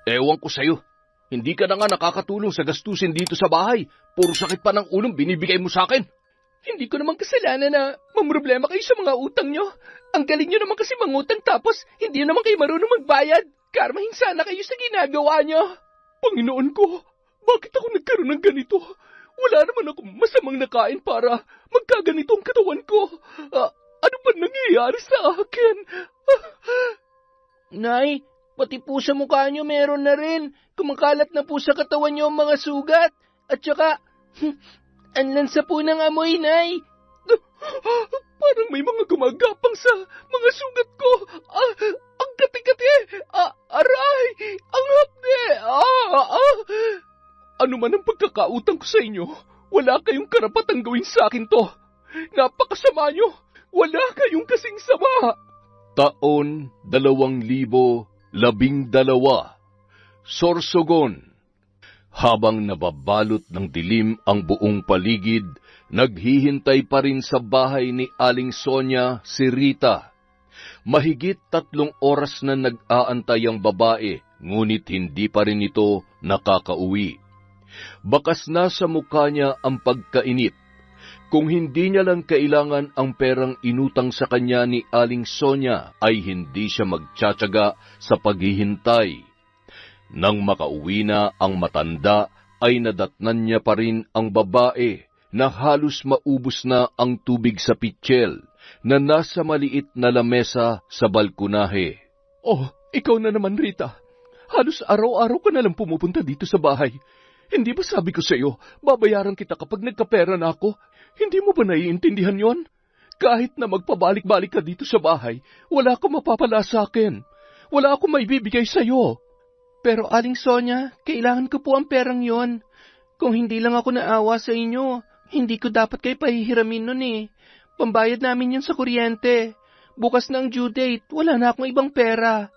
Ewan ko sa'yo. Hindi ka na nga nakakatulong sa gastusin dito sa bahay. Puro sakit pa ng ulong binibigay mo sa akin. Hindi ko naman kasalanan na mamroblema kayo sa mga utang nyo. Ang galing nyo naman kasi mangutang tapos hindi naman kayo marunong magbayad. Karmahin sana kayo sa ginagawa nyo. Panginoon ko, bakit ako nagkaroon ng ganito? Wala naman akong masamang nakain para magkaganito ang katawan ko. Ano ba nangyayari sa akin? Nay, pati po sa mukha nyo meron na rin. Kumakalat na po sa katawan nyo ang mga sugat. At saka, ang lansa po ng amoy, Nay. Parang may mga gumagapang sa mga sugat ko. Ang kati-kati. Aray! Ang hapde! Ano man ang pagkakautang ko sa inyo, wala kayong karapatang gawin sa akin to. Napakasama nyo. Wala kayong kasing sama. Taon 2012, Sorsogon. Habang nababalot ng dilim ang buong paligid, naghihintay pa rin sa bahay ni Aling Sonia si Rita. Mahigit 3 oras na nag-aantay ang babae, ngunit hindi pa rin ito nakakauwi. Bakas na sa mukha niya ang pagkainip. Kung hindi niya lang kailangan ang perang inutang sa kanya ni Aling Sonia, ay hindi siya magtsatsaga sa paghihintay. Nang makauwi na ang matanda, ay nadatnan niya pa rin ang babae na halos maubos na ang tubig sa pitsil na nasa maliit na lamesa sa balkonahe. Oh, ikaw na naman, Rita. Halos araw-araw ka na lang pumupunta dito sa bahay. Hindi ba sabi ko sa iyo, babayaran kita kapag nagkapera na ako? Hindi mo ba naiintindihan yon? Kahit na magpabalik-balik ka dito sa bahay, wala akong mapapala sa akin. Wala akong maibibigay sa iyo. Pero Aling Sonia, kailangan ko po ang perang yon. Kung hindi lang ako naawa sa inyo, hindi ko dapat kayo pahihiramin nun eh. Pambayad namin yun sa kuryente. Bukas na ang due date, wala na akong ibang pera.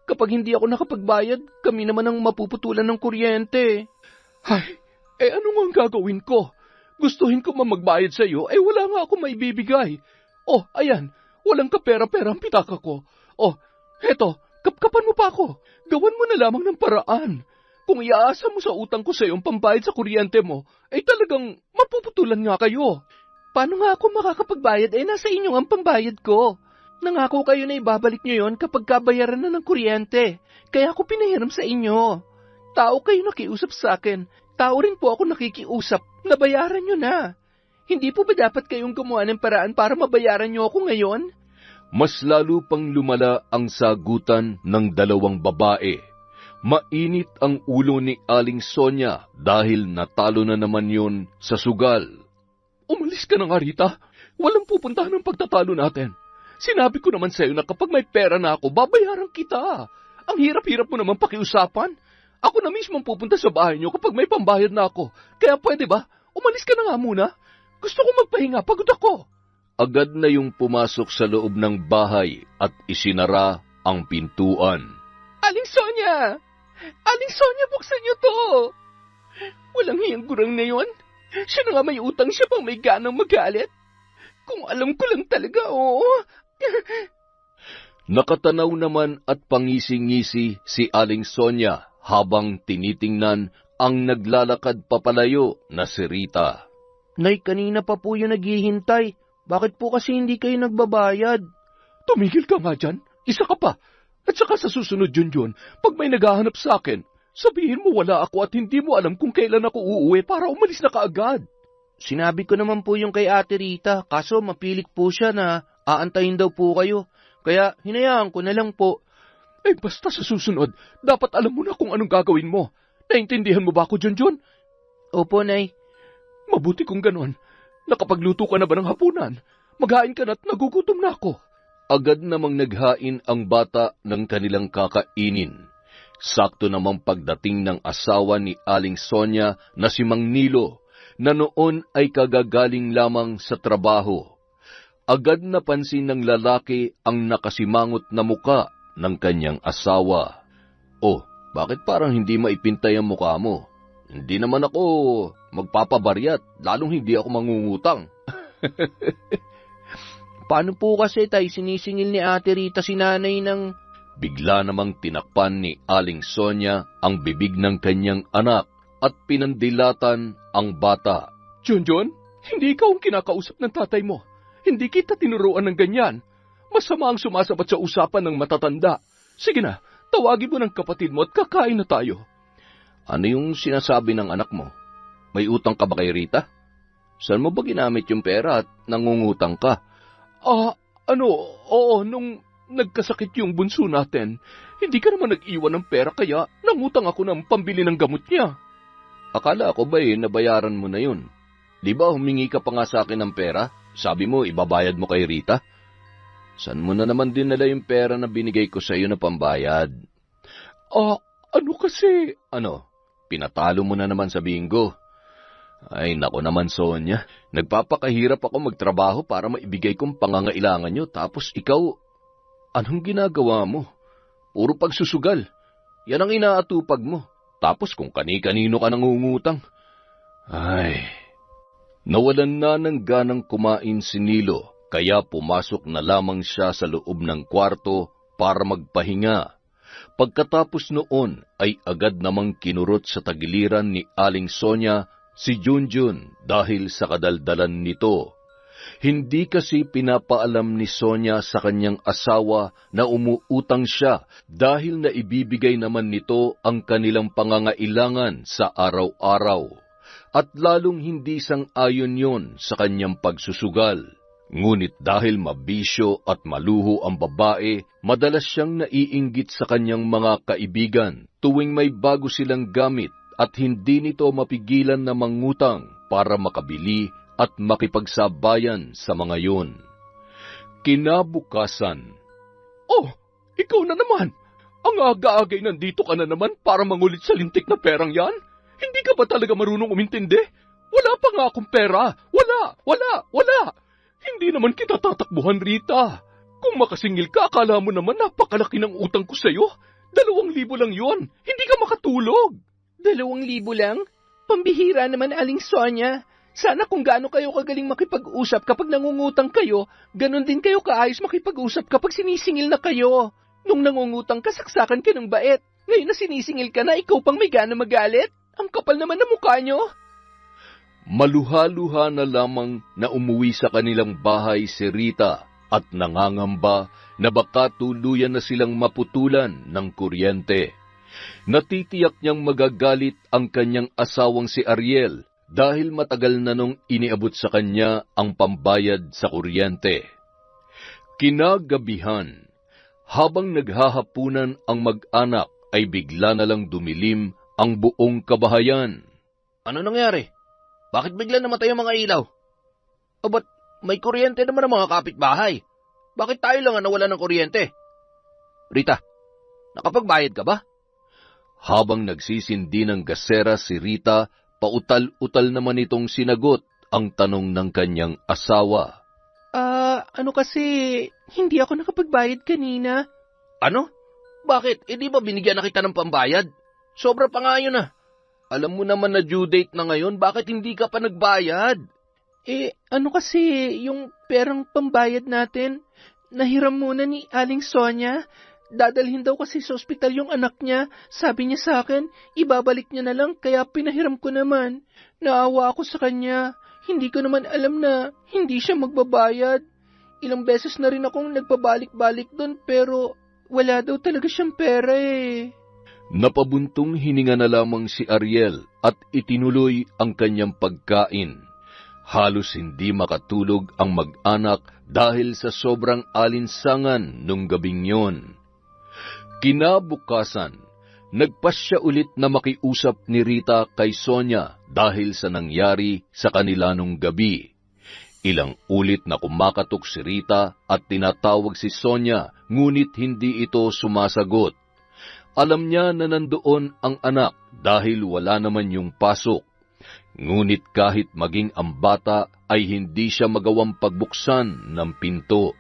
Kapag hindi ako nakapagbayad, kami naman ang mapuputulan ng kuryente. Ay, ano nga ang gagawin ko? Gustuhin ko magbayad sa iyo, wala nga ako maibibigay. Oh, ayan, walang kapera-pera ang pitaka ko. Oh, heto, kapkapan mo pa ako. Gawan mo na lamang ng paraan. Kung iaasa mo sa utang ko sa iyo ang pambayad sa kuryente mo, talagang mapuputulan nga kayo. Paano nga ako makakapagbayad? Nasa inyo ang pambayad ko. Nangako kayo na ibabalik nyo yon kapag kabayaran na ng kuryente. Kaya ako pinahiram sa inyo. Tao kayo nakiusap sa akin. Tao rin po ako nakikiusap. Nabayaran nyo na. Hindi po ba dapat kayong gumawa ng paraan para mabayaran nyo ako ngayon? Mas lalo pang lumala ang sagutan ng 2 babae. Mainit ang ulo ni Aling Sonia dahil natalo na naman yon sa sugal. Umalis ka na nga, Rita. Walang pupuntahan ng pagtatalo natin. Sinabi ko naman sa iyo na kapag may pera na ako, babayaran kita. Ang hirap-hirap mo naman pakiusapan. Ako na mismo pupunta sa bahay niyo kapag may pambayad na ako. Kaya pwede ba? Umalis ka na nga muna. Gusto ko magpahinga, pagod ako. Agad na yung pumasok sa loob ng bahay at isinara ang pintuan. Aling Sonia! Aling Sonia, buksan niyo to! Walang hiyang gurang na yun. Siya na nga may utang, siya pang may ganang magalit. Kung alam ko lang talaga, oo. Nakatanaw naman at pangisi-ngisi si Aling Sonia habang tinitingnan ang naglalakad papalayo na si Rita. Nay, kanina pa po yung naghihintay. Bakit po kasi hindi kayo nagbabayad? Tumigil ka nga dyan. Isa ka pa. At saka sa susunod yun, pag may naghahanap sa akin, sabihin mo wala ako at hindi mo alam kung kailan ako uuwi para umalis na kaagad. Sinabi ko naman po yung kay Ate Rita, kaso mapilit po siya na aantayin daw po kayo. Kaya hinayaan ko na lang po. Basta sa susunod, dapat alam mo na kung anong gagawin mo. Naintindihan mo ba ako, Junjun? Opo, Nay. Mabuti kung ganon. Nakapagluto ka na ba ng hapunan? Maghain ka na't nagugutom na ako. Agad namang naghain ang bata ng kanilang kakainin. Sakto namang pagdating ng asawa ni Aling Sonia na si Mang Nilo, na noon ay kagagaling lamang sa trabaho. Agad napansin ng lalaki ang nakasimangot na muka ng kanyang asawa. Oh, bakit parang hindi maipintay ang mukha mo? Hindi naman ako magpapabaryat, lalong hindi ako mangungutang. Paano po kasi tay sinisingil ni Ate Rita si nanay ng Bigla namang tinakpan ni Aling Sonia ang bibig ng kanyang anak at pinandilatan ang bata. Junjun, hindi ikaw ang kinakausap ng tatay mo. Hindi kita tinuruan ng ganyan. Masama ang sumasabat sa usapan ng matatanda. Sige na, tawagin mo ng kapatid mo at kakain na tayo. Ano yung sinasabi ng anak mo? May utang ka ba kay Rita? Saan mo ba ginamit yung pera at nangungutang ka? Oo, nung nagkasakit yung bunso natin, hindi ka naman nag-iwan ng pera kaya nangutang ako ng pambili ng gamot niya. Akala ko ba nabayaran mo na yun? Di ba humingi ka pa nga sa akin ng pera? Sabi mo, ibabayad mo kay Rita? Saan mo na naman dinala yung pera na binigay ko sa iyo na pambayad? Ano kasi? Ano? Pinatalo mo na naman sa bingo. Ay, nako naman, Sonia. Nagpapakahirap ako magtrabaho para maibigay kong pangangailangan nyo, tapos ikaw, anong ginagawa mo? Puro pagsusugal. Yan ang inaatupag mo. Tapos kung kani-kanino ka nangungutang. Ay, nawalan na ng ganang kumain si Nilo, kaya pumasok na lamang siya sa loob ng kwarto para magpahinga. Pagkatapos noon ay agad namang kinurot sa tagiliran ni Aling Sonia si Junjun dahil sa kadaldalan nito. Hindi kasi pinapaalam ni Sonia sa kanyang asawa na umuutang siya dahil naibibigay naman nito ang kanilang pangangailangan sa araw-araw. At lalong hindi sang-ayon yon sa kanyang pagsusugal. Ngunit dahil mabisyo at maluho ang babae, madalas siyang naiinggit sa kanyang mga kaibigan tuwing may bago silang gamit at hindi nito mapigilan na mangutang para makabili at makipagsabayan sa mga yun. Kinabukasan, Ikaw na naman! Ang aga-agay nandito ka na naman para mangulit sa lintik na perang yan? Hindi ka ba talaga marunong umintindi? Wala pa nga akong pera! Wala! Hindi naman kita tatakbuhan, Rita. Kung makasingil ka, akala mo naman napakalaki ng utang ko sa'yo. 2,000 lang yon. Hindi ka makatulog. 2,000 lang? Pambihira naman, Aling Sonia. Sana kung gaano kayo kagaling makipag-usap kapag nangungutang kayo, ganon din kayo kaayos makipag-usap kapag sinisingil na kayo. Nung nangungutang ka, saksakan ka ng bait. Ngayon na sinisingil ka na, ikaw pang may gana magalit. Ang kapal naman ng mukha nyo. Maluha-luha na lamang na umuwi sa kanilang bahay si Rita at nangangamba na baka tuluyan na silang maputulan ng kuryente. Natitiyak niyang magagalit ang kanyang asawang si Ariel dahil matagal na nung iniabot sa kanya ang pambayad sa kuryente. Kinagabihan, habang naghahapunan ang mag-anak ay bigla na lang dumilim ang buong kabahayan. Ano nangyari? Bakit bigla namatay ang mga ilaw? Ba't may kuryente naman ang mga kapitbahay? Bakit tayo lang ang nawala ng kuryente? Rita, nakapagbayad ka ba? Habang nagsisindi ng gasera si Rita, pautal-utal naman itong sinagot ang tanong ng kanyang asawa. Ano kasi, hindi ako nakapagbayad kanina. Ano? Bakit? Di ba binigyan na kita ng pambayad? Sobra pa nga yun ah. Alam mo naman na due date na ngayon, bakit hindi ka pa nagbayad? Ano kasi, yung perang pambayad natin, nahiram muna ni Aling Sonia. Dadalhin daw kasi sa ospital yung anak niya. Sabi niya sa akin, ibabalik niya na lang, kaya pinahiram ko naman. Naawa ako sa kanya. Hindi ko naman alam na hindi siya magbabayad. Ilang beses na rin akong nagpabalik-balik doon, pero wala daw talaga siyang pera eh. Napabuntong hininga na lamang si Ariel at itinuloy ang kanyang pagkain. Halos hindi makatulog ang mag-anak dahil sa sobrang alinsangan nung gabing yon. Kinabukasan, nagpasya ulit na makiusap ni Rita kay Sonia dahil sa nangyari sa kanila nung gabi. Ilang ulit na kumakatok si Rita at tinatawag si Sonia, ngunit hindi ito sumasagot. Alam niya na nandoon ang anak dahil wala naman yung pasok. Ngunit kahit maging ang bata ay hindi siya magawang pagbuksan ng pinto.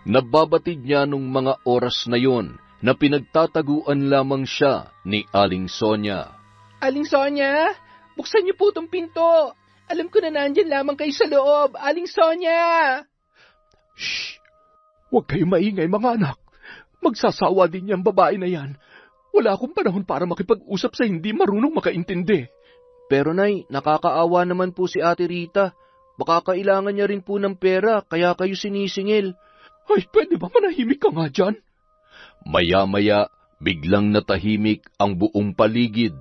Nababatid niya nung mga oras na yon na pinagtataguan lamang siya ni Aling Sonia. Aling Sonia, buksan niyo po itong pinto. Alam ko na nandyan lamang kayo sa loob. Aling Sonia! Shh! Huwag kayong maingay mga anak. Magsasawa din yung babae na yan. Wala akong panahon para makipag-usap sa hindi marunong makaintindi. Pero Nay, nakakaawa naman po si Ate Rita. Baka kailangan niya rin po ng pera, kaya kayo sinisingil. Ay, pwede ba manahimik ka nga dyan? Maya-maya, biglang natahimik ang buong paligid.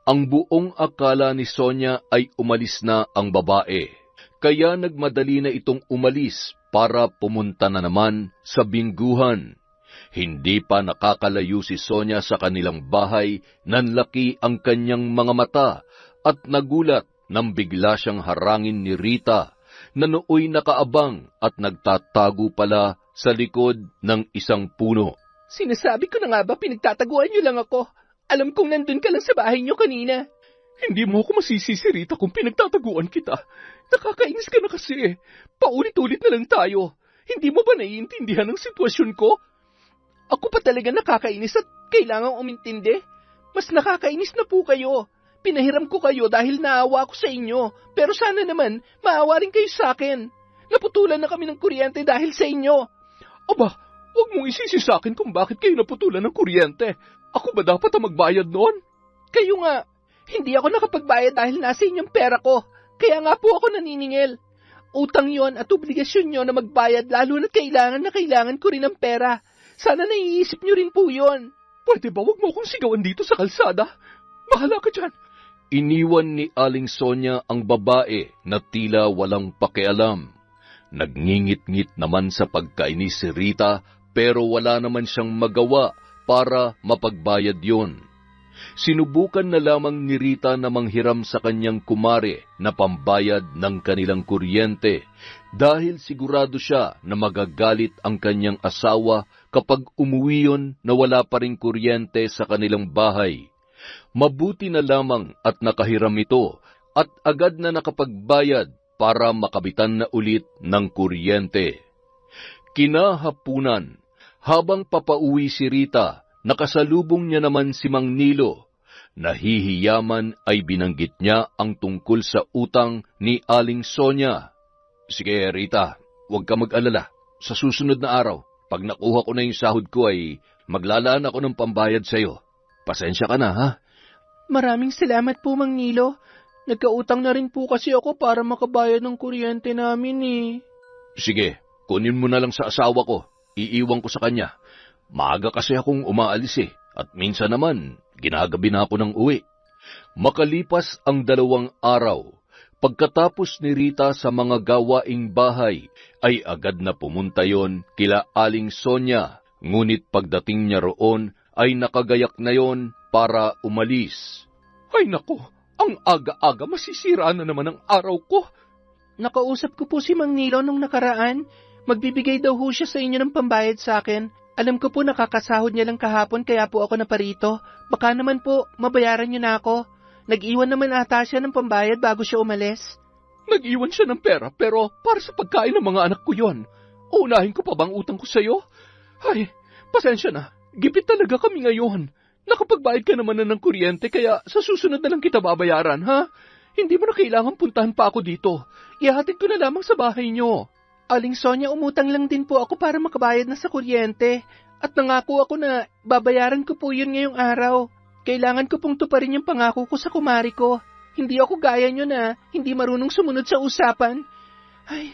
Ang buong akala ni Sonia ay umalis na ang babae. Kaya nagmadali na itong umalis para pumunta na naman sa bingguhan. Hindi pa nakakalayo si Sonia sa kanilang bahay, nanlaki ang kanyang mga mata at nagulat nang bigla siyang harangin ni Rita na nooy nakaabang at nagtatago pala sa likod ng isang puno. Sinasabi ko na nga ba pinagtataguan niyo lang ako? Alam kong nandun ka lang sa bahay niyo kanina. Hindi mo ako masisisi, Rita, kung pinagtataguan kita. Nakakainis ka na kasi. Paulit-ulit na lang tayo. Hindi mo ba naiintindihan ang sitwasyon ko? Ako pa talaga nakakainis at kailangang umintindi. Mas nakakainis na po kayo. Pinahiram ko kayo dahil naawa ko sa inyo. Pero sana naman, maawa rin kayo sa akin. Naputulan na kami ng kuryente dahil sa inyo. Aba, huwag mong isisi sa akin kung bakit kayo naputulan ng kuryente. Ako ba dapat ang magbayad noon? Kayo nga. Hindi ako nakapagbayad dahil nasa inyong pera ko. Kaya nga po ako naniningil. Utang yon at obligasyon nyo na magbayad lalo na't kailangan ko rin ng pera. Sana naiisip nyo rin po yon. Pwede ba wag mo akong sigawan dito sa kalsada? Bahala ka dyan. Iniwan ni Aling Sonia ang babae na tila walang pakialam. Nagngingit-ngit naman sa pagkainis si Rita pero wala naman siyang magawa para mapagbayad yon. Sinubukan na lamang ni Rita na manghiram sa kanyang kumare na pambayad ng kanilang kuryente dahil sigurado siya na magagalit ang kanyang asawa kapag umuwi yon na wala pa ring kuryente sa kanilang bahay. Mabuti na lamang at nakahiram ito at agad na nakapagbayad para makabitan na ulit ng kuryente. Kinahapunan, habang papauwi si Rita, nakasalubong niya naman si Mang Nilo. Nahihiyaman ay binanggit niya ang tungkol sa utang ni Aling Sonia. Sige Rita, huwag ka mag-alala. Sa susunod na araw, pag nakuha ko na yung sahod ko ay maglalaan ako ng pambayad sa'yo. Pasensya ka na ha? Maraming salamat po Mang Nilo. Nagkautang na rin po kasi ako para makabayad ng kuryente namin eh. Sige, kunin mo na lang sa asawa ko. Iiwan ko sa kanya. Maaga kasi akong umaalis at minsan naman, ginagabi na ako ng uwi. Makalipas ang 2 araw, pagkatapos ni Rita sa mga gawaing bahay, ay agad na pumunta yon kila Aling Sonia, ngunit pagdating niya roon, ay nakagayak na yon para umalis. Ay nako, ang aga-aga masisira na naman ang araw ko. Nakausap ko po si Mang Nilo nung nakaraan. Magbibigay daw ho siya sa inyo ng pambayad sa akin. Alam ko po nakakasahod niya lang kahapon kaya po ako naparito. Baka naman po, mabayaran niyo na ako. Nag-iwan naman ata siya ng pambayad bago siya umalis. Nag-iwan siya ng pera pero para sa pagkain ng mga anak ko yon. Uunahin ko pa bang utang ko sa'yo? Ay, pasensya na. Gipit talaga kami ngayon. Nakapagbayad ka naman na ng kuryente kaya sa susunod na lang kita babayaran, ha? Hindi mo na kailangan puntahan pa ako dito. Ihahatid ko na lamang sa bahay niyo. Aling Sonia, umutang lang din po ako para makabayad na sa kuryente. At nangako ako na babayaran ko po yun ngayong araw. Kailangan ko pong tuparin yung pangako ko sa kumari ko. Hindi ako gaya nyo na hindi marunong sumunod sa usapan. Ay,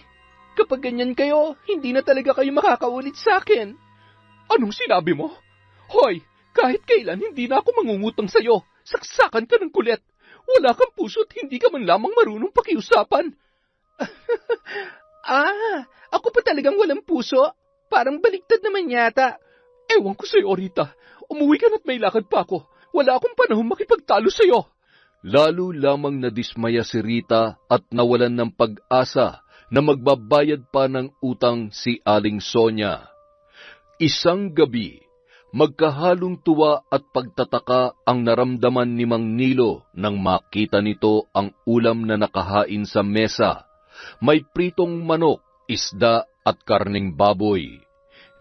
kapag ganyan kayo, hindi na talaga kayo makakaulit sa akin. Anong sinabi mo? Hoy, kahit kailan hindi na ako mangungutang sa'yo. Saksakan ka ng kulit. Wala kang puso at hindi ka man lamang marunong pakiusapan. Ako pa talagang walang puso. Parang baliktad naman yata. Ewan ko sa'yo, Rita. Umuwi ka na't may lakad pa ako. Wala akong panahon makipagtalo sa'yo. Lalo lamang nadismaya si Rita at nawalan ng pag-asa na magbabayad pa ng utang si Aling Sonia. Isang gabi, magkahalong tuwa at pagtataka ang naramdaman ni Mang Nilo nang makita nito ang ulam na nakahain sa mesa. May pritong manok, isda at karning baboy.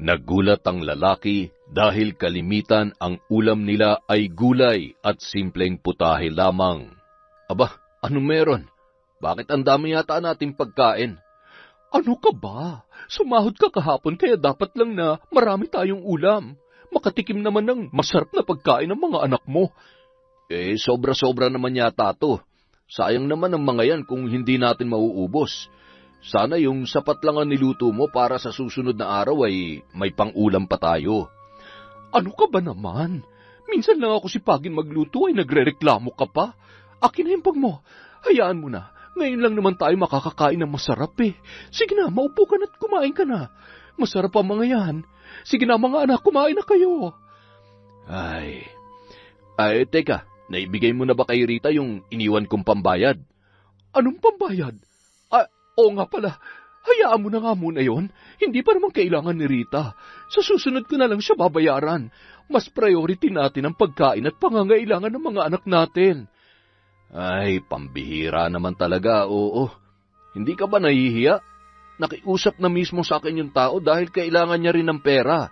Nagulat ang lalaki dahil kalimitan ang ulam nila ay gulay at simpleng putahe lamang. Aba, ano meron? Bakit ang dami yata nating pagkain? Ano ka ba? Sumahod ka kahapon kaya dapat lang na marami tayong ulam. Makatikim naman ng masarap na pagkain ng mga anak mo. Sobra-sobra naman yata to. Sayang naman ang mga yan kung hindi natin mauubos. Sana yung sapat lang ang niluto mo para sa susunod na araw ay may pang-ulam pa tayo. Ano ka ba naman? Minsan lang ako sipagin magluto ay nagrereklamo ka pa. Akin na yung pag mo. Hayaan mo na. Ngayon lang naman tayo makakakain ng masarap eh. Sige na, maupo ka na't kumain ka na. Masarap ang mga yan. Sige na mga anak, kumain na kayo. Ay, teka, naibigay mo na ba kay Rita yung iniwan kong pambayad? Anong pambayad? Oo nga pala. Hayaan mo na nga muna yon. Hindi pa naman kailangan ni Rita. Sa susunod ko na lang siya babayaran. Mas priority natin ang pagkain at pangangailangan ng mga anak natin. Ay, pambihira naman talaga, oo. Hindi ka ba nahihiya? Nakiusap na mismo sa akin yung tao dahil kailangan niya rin ng pera.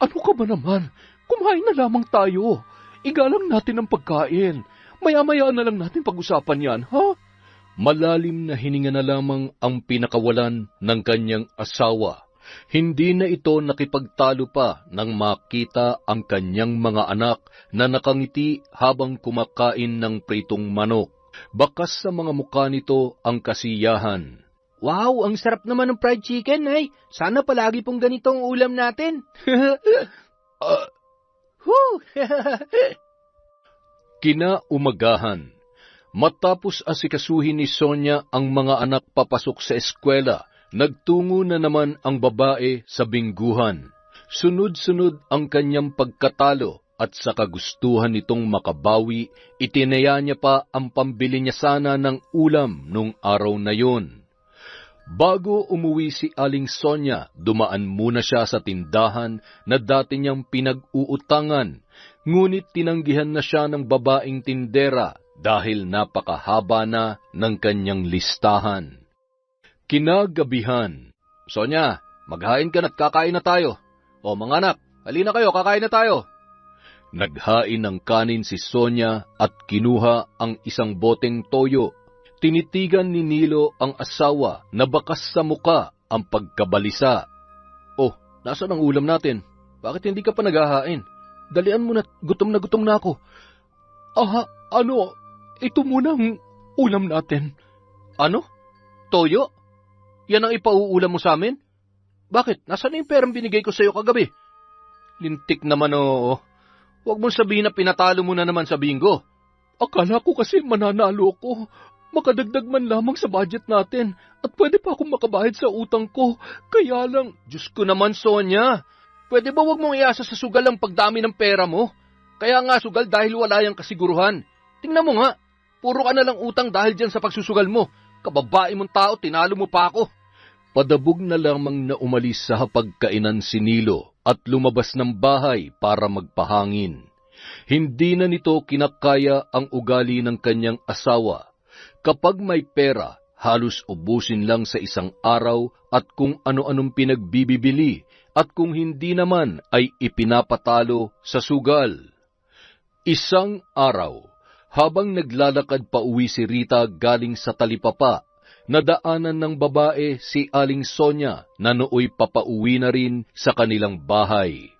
Ano ka ba naman? Kumain na lamang tayo. Igalang natin ang pagkain. Maya-maya na lang natin pag-usapan yan, ha? Malalim na hininga na lamang ang pinakawalan ng kanyang asawa. Hindi na ito nakipagtalo pa nang makita ang kanyang mga anak na nakangiti habang kumakain ng pritong manok. Bakas sa mga mukha nito ang kasiyahan. Wow, ang sarap naman ng fried chicken, ay. Sana palagi pong ganitong ulam natin. Kinaumagahan. Matapos asikasuhin ni Sonia ang mga anak papasok sa eskwela, nagtungo na naman ang babae sa bingguhan. Sunod-sunod ang kanyang pagkatalo at sa kagustuhan nitong makabawi, itinaya niya pa ang pambili niya sana ng ulam nung araw na yon. Bago umuwi si Aling Sonia, dumaan muna siya sa tindahan na dati niyang pinag-uutangan, ngunit tinanggihan na siya ng babaeng tindera dahil napakahaba na ng kanyang listahan. Kinagabihan, Sonia, maghain ka na't kakain na tayo. O mga anak, halina kayo, kakain na tayo. Naghain ng kanin si Sonia at kinuha ang isang boteng toyo. Tinitigan ni Nilo ang asawa na bakas sa muka ang pagkabalisa. Oh, nasaan ang ulam natin? Bakit hindi ka pa naghahain? Dalian mo na gutom na ako. Ito muna ang ulam natin. Ano? Toyo? Yan ang ipauulam mo sa amin? Bakit? Nasaan na yung perang binigay ko sa iyo kagabi? Lintik naman oo. Huwag mong sabihin na pinatalo mo na naman sa bingo. Akala ko kasi mananalo ko. Makadagdag man lamang sa budget natin at pwede pa akong makabayad sa utang ko. Kaya lang, Diyos ko naman, Sonia. Pwede ba huwag mong iasa sa sugal ang pagdami ng pera mo? Kaya nga sugal dahil wala yung kasiguruhan. Tingnan mo nga, puro ka na lang utang dahil dyan sa pagsusugal mo. Kababae mong tao, tinalo mo pa ako. Padabog na lamang na umalis sa hapagkainan si Nilo at lumabas ng bahay para magpahangin. Hindi na nito kinakaya ang ugali ng kanyang asawa. Kapag may pera, halos ubusin lang sa isang araw at kung ano-anong pinagbibili at kung hindi naman ay ipinapatalo sa sugal. Isang araw, habang naglalakad pa uwi si Rita galing sa talipapa, nadaanan ng babae si Aling Sonia na nooy papauwi na rin sa kanilang bahay.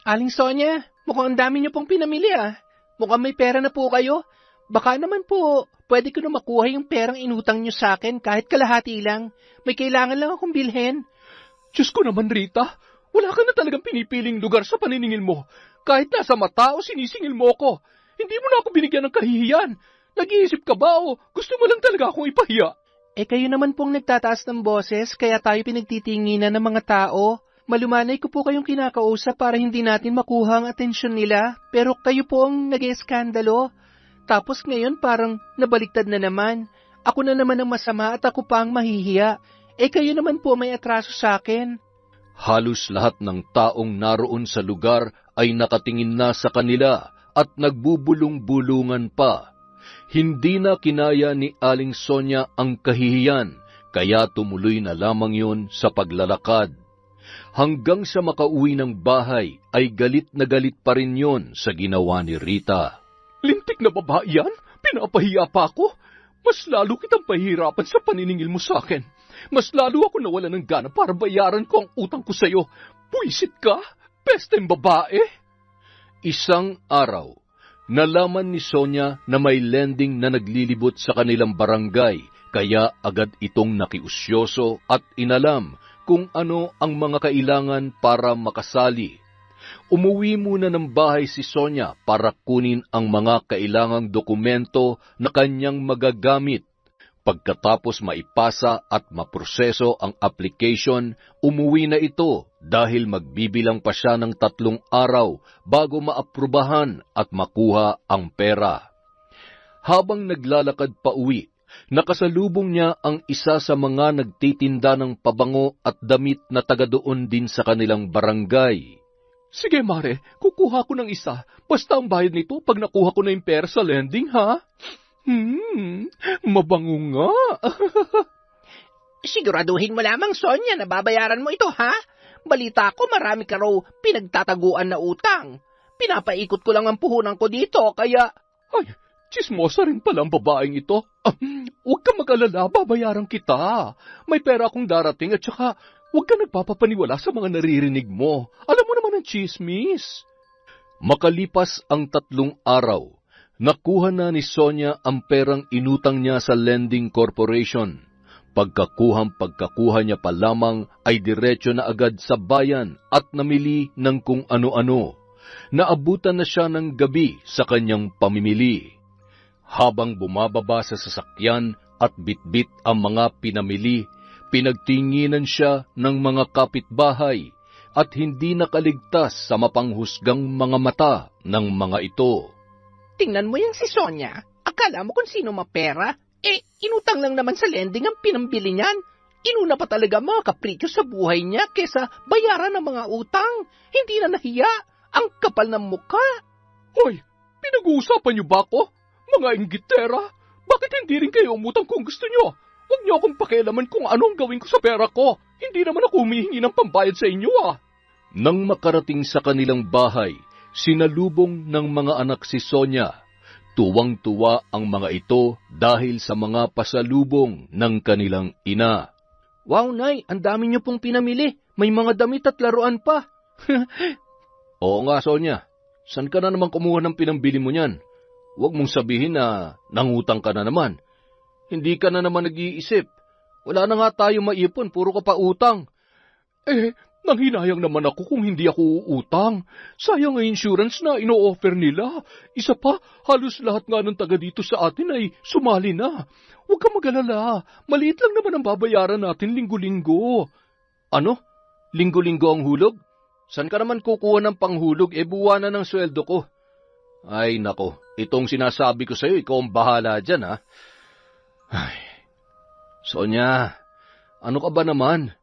Aling Sonia, mukhang ang dami niyo pong pinamili ah. Mukhang may pera na po kayo. Baka naman po, pwede ko na makuha yung perang inutang niyo sa akin kahit kalahati lang. May kailangan lang akong bilhin. Diyos ko naman, Rita. Wala ka na talagang pinipiling lugar sa paniningil mo. Kahit nasa mata o sinisingil mo ko. Hindi mo na ako binigyan ng kahihiyan. Nag-iisip ka ba o gusto mo lang talaga akong ipahiya? Kayo naman pong nagtataas ng boses kaya tayo pinagtitinginan ng mga tao. Malumanay ko po kayong kinakausap para hindi natin makuha ang atensyon nila. Pero kayo po ang nag-eskandalo. Tapos ngayon parang nabaliktad na naman. Ako na naman ang masama at ako pa ang mahihiya. Kayo naman po may atraso sa akin. Halos lahat ng taong naroon sa lugar ay nakatingin na sa kanila at nagbubulong-bulungan pa. Hindi na kinaya ni Aling Sonia ang kahihiyan, kaya tumuloy na lamang yun sa paglalakad. Hanggang sa makauwi ng bahay ay galit na galit pa rin yun sa ginawa ni Rita. Lintik na babae yan? Pinapahiya pa ako? Mas lalo kitang pahihirapan sa paniningil mo sa akin. Mas lalo ako nawala ng gana para bayaran ko ang utang ko sa'yo. Puwisit ka? Pesteng babae? Isang araw, nalaman ni Sonia na may lending na naglilibot sa kanilang barangay, kaya agad itong nakiusyoso at inalam kung ano ang mga kailangan para makasali. Umuwi muna ng bahay si Sonia para kunin ang mga kailangang dokumento na kanyang magagamit. Pagkatapos maipasa at maproseso ang application, umuwi na ito dahil magbibilang pa siya ng 3 araw bago maaprubahan at makuha ang pera. Habang naglalakad pa uwi, nakasalubong niya ang isa sa mga nagtitinda ng pabango at damit na taga doon din sa kanilang barangay. Sige, Mare, kukuha ko ng isa. Basta ang bayad nito pag nakuha ko na yung pera sa lending, ha? Mabango nga. Siguraduhin mo lamang, Sonia, na babayaran mo ito, ha? Balita ko marami ka raw pinagtataguan na utang. Pinapaikot ko lang ang puhunan ko dito, kaya... Ay, chismosa rin pala ang babaeng ito. Huwag ka mag-alala, babayaran kita. May pera akong darating at saka huwag ka nagpapapaniwala sa mga naririnig mo. Alam mo naman ang chismis. Makalipas ang 3 araw, nakuha na ni Sonia ang perang inutang niya sa lending corporation. Pagkakuha niya pa lamang ay diretso na agad sa bayan at namili ng kung ano-ano. Naabutan na siya ng gabi sa kanyang pamimili. Habang bumababa sa sasakyan at bitbit ang mga pinamili, pinagtinginan siya ng mga kapitbahay at hindi nakaligtas sa mapanghusgang mga mata ng mga ito. Tingnan mo yan si Sonia. Akala mo kung sino mapera? Inutang lang naman sa lending ang pinambili niyan. Inuna pa talaga mga kaprikyo sa buhay niya kesa bayaran ng mga utang. Hindi na nahiya. Ang kapal ng mukha. Hoy, pinag-uusapan niyo ba ako? Mga inggitera, bakit hindi rin kayo umutang kung gusto niyo? Huwag niyo akong pakialaman kung ano ang gawin ko sa pera ko. Hindi naman ako humihingi ng pambayad sa inyo, ah. Nang makarating sa kanilang bahay, sinalubong ng mga anak si Sonia. Tuwang-tuwa ang mga ito dahil sa mga pasalubong ng kanilang ina. Wow, Nay, ang dami niyo pong pinamili. May mga damit at laruan pa. Oo nga, Sonia. San ka na naman kumuha ng pinambili mo niyan? Huwag mong sabihin na nangutang ka na naman. Hindi ka na naman nag-iisip. Wala na nga tayo maipon, puro ka pa utang. Nanghinayang naman ako kung hindi ako uutang. Sayang ang insurance na ino-offer nila. Isa pa, halos lahat nga ng taga dito sa atin ay sumali na. Huwag kang mag-alala. Maliit lang naman ang babayaran natin linggo-linggo. Ano? Linggo-linggo ang hulog? San ka naman kukuha ng panghulog? Buwan na ng sweldo ko. Ay, nako. Itong sinasabi ko sa'yo, ikaw ang bahala dyan, ha? Ay, Sonia, ano ka ba naman?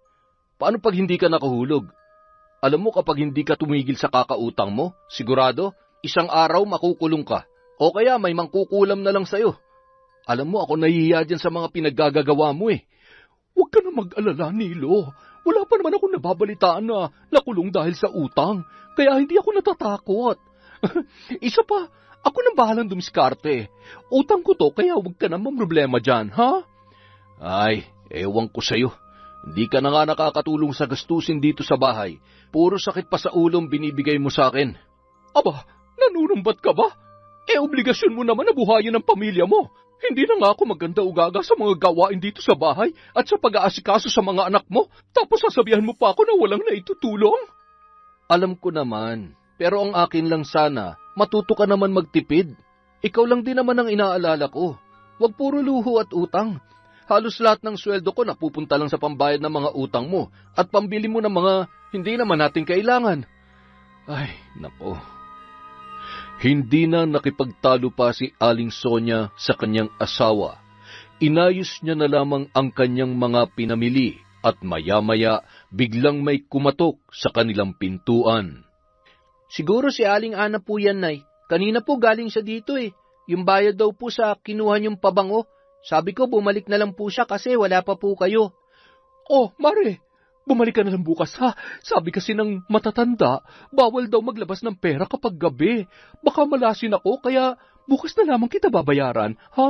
Paano pag hindi ka nakahulog? Alam mo kapag hindi ka tumigil sa kakautang mo, sigurado, 1 araw makukulong ka. O kaya may mangkukulam na lang sa'yo. Alam mo ako nahihiya dyan sa mga pinaggagawa mo eh. Huwag ka na mag-alala, Nilo. Wala pa naman akong nababalitaan na nakulong dahil sa utang. Kaya hindi ako natatakot. Isa pa, ako nang bahalang dumiskarte. Utang ko to, kaya huwag ka naman problema dyan, ha? Ay, ewan ko sa'yo. Hindi ka na nga nakakatulong sa gastusin dito sa bahay. Puro sakit pa sa ulong binibigay mo sa akin. Aba, nanunumbat ka ba? Obligasyon mo naman na buhayin ang pamilya mo. Hindi na nga ako maganda ugaga sa mga gawain dito sa bahay at sa pag-aasikaso sa mga anak mo. Tapos sasabihan mo pa ako na walang naitutulong? Alam ko naman, pero ang akin lang sana, matuto ka naman magtipid. Ikaw lang din naman ang inaalala ko. Huwag puro luho at utang. Halos lahat ng sweldo ko napupunta lang sa pambayad ng mga utang mo at pambili mo ng mga hindi naman natin kailangan. Ay, nako. Hindi na nakipagtalo pa si Aling Sonia sa kanyang asawa. Inayos niya na lamang ang kanyang mga pinamili at maya-maya biglang may kumatok sa kanilang pintuan. Siguro si Aling Ana po yan, Nay. Kanina po galing siya dito eh. Yung bayad daw po sa kinuha niyong pabango. Sabi ko bumalik na lang po siya kasi wala pa po kayo. Oh, Mare, bumalik ka na lang bukas ha. Sabi kasi ng matatanda, bawal daw maglabas ng pera kapag gabi. Baka malasin ako kaya bukas na lamang kita babayaran, ha?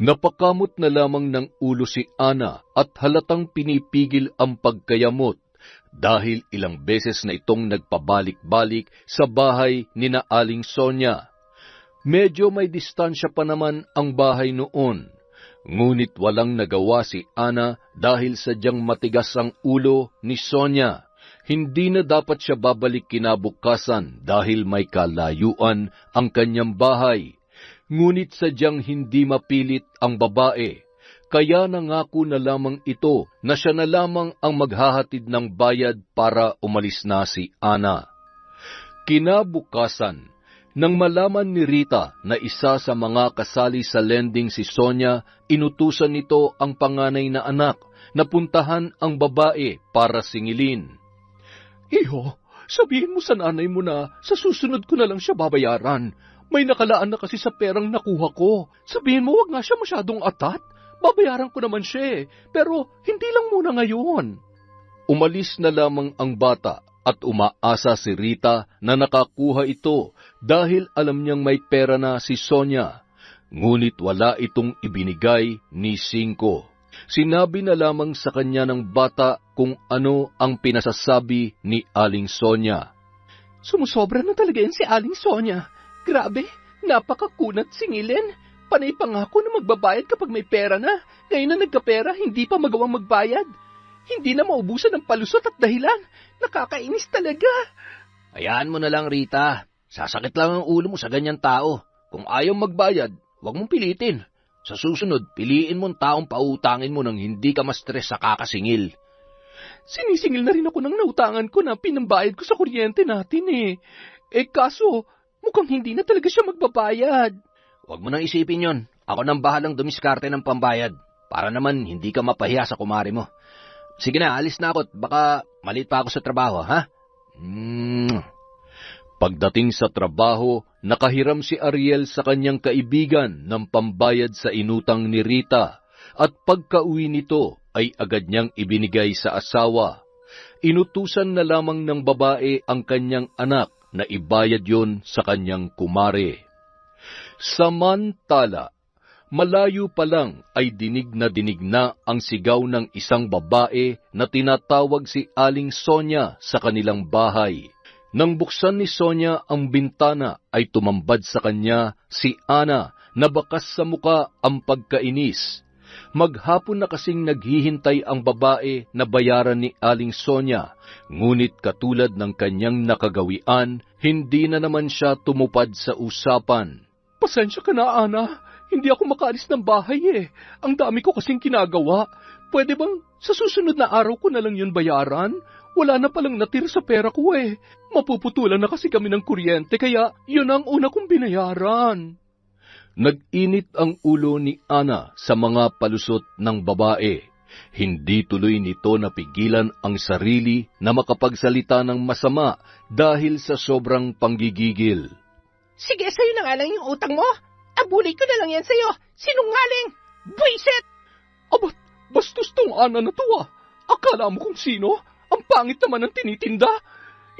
Napakamot na lamang ng ulo si Ana at halatang pinipigil ang pagkayamot dahil ilang beses na itong nagpabalik-balik sa bahay ni na Aling Sonia. Medyo may distansya pa naman ang bahay noon, ngunit walang nagawa si Ana dahil sadyang matigas ang ulo ni Sonia. Hindi na dapat siya babalik kinabukasan dahil may kalayuan ang kanyang bahay. Ngunit sadyang hindi mapilit ang babae, kaya nangako na lamang ito na siya na lamang ang maghahatid ng bayad para umalis na si Ana. Kinabukasan, nang malaman ni Rita na isa sa mga kasali sa lending si Sonia, inutusan nito ang panganay na anak na puntahan ang babae para singilin. Iho, sabihin mo sa nanay mo na sa susunod ko na lang siya babayaran. May nakalaan na kasi sa perang nakuha ko. Sabihin mo, wag nga siya masyadong atat. Babayaran ko naman siya pero hindi lang muna ngayon. Umalis na lamang ang bata at umaasa si Rita na nakakuha ito dahil alam niyang may pera na si Sonia. Ngunit wala itong ibinigay ni Cinco. Sinabi na lamang sa kanya ng bata kung ano ang pinasasabi ni Aling Sonia. Sumusobra na talaga yan si Aling Sonia. Grabe, napakakunat singilin. Panay pangako na magbabayad kapag may pera na. Ngayon na nagkapera, hindi pa magawang magbayad. Hindi na maubusan ng palusot at dahilan. Nakakainis talaga. Hayaan mo na lang, Rita. Sasakit lang ang ulo mo sa ganyan tao. Kung ayaw magbayad, huwag mong pilitin. Sa susunod, piliin mong taong pautangin mo nang hindi ka ma-stress sa kakasingil. Sinisingil na rin ako ng nautangan ko na pinambayad ko sa kuryente natin . Kaso, mukhang hindi na talaga siya magbabayad. Huwag mo nang isipin yon. Ako nang bahalang dumiskarte ng pambayad. Para naman hindi ka mapahiya sa kumari mo. Sige na, alis na ako. Baka malit pa ako sa trabaho, ha? Pagdating sa trabaho, nakahiram si Ariel sa kanyang kaibigan ng pambayad sa inutang ni Rita. At pagka-uwi nito ay agad niyang ibinigay sa asawa. Inutusan na lamang ng babae ang kanyang anak na ibayad yon sa kanyang kumare. Samantala, malayo pa lang ay dinig na ang sigaw ng isang babae na tinatawag si Aling Sonia sa kanilang bahay. Nang buksan ni Sonia ang bintana ay tumambad sa kanya si Ana na bakas sa muka ang pagkainis. Maghapon na kasing naghihintay ang babae na bayaran ni Aling Sonia, ngunit katulad ng kanyang nakagawian, hindi na naman siya tumupad sa usapan. Pasensya ka na, Ana. Hindi ako makaalis ng bahay Ang dami ko kasing kinagawa. Pwede bang sa susunod na araw ko na lang yun bayaran? Wala na palang natira sa pera ko Mapuputulan na kasi kami ng kuryente kaya yun ang una kong binayaran. Nag-init ang ulo ni Ana sa mga palusot ng babae. Hindi tuloy nito napigilan ang sarili na makapagsalita ng masama dahil sa sobrang panggigigil. Sige, sa'yo na nga lang yung utang mo. Abulay ko na lang yan sa'yo. Sinungaling! Buisit! Abat, bastos tong Ana na to Akala mo kung sino? Ang pangit naman ng tinitinda.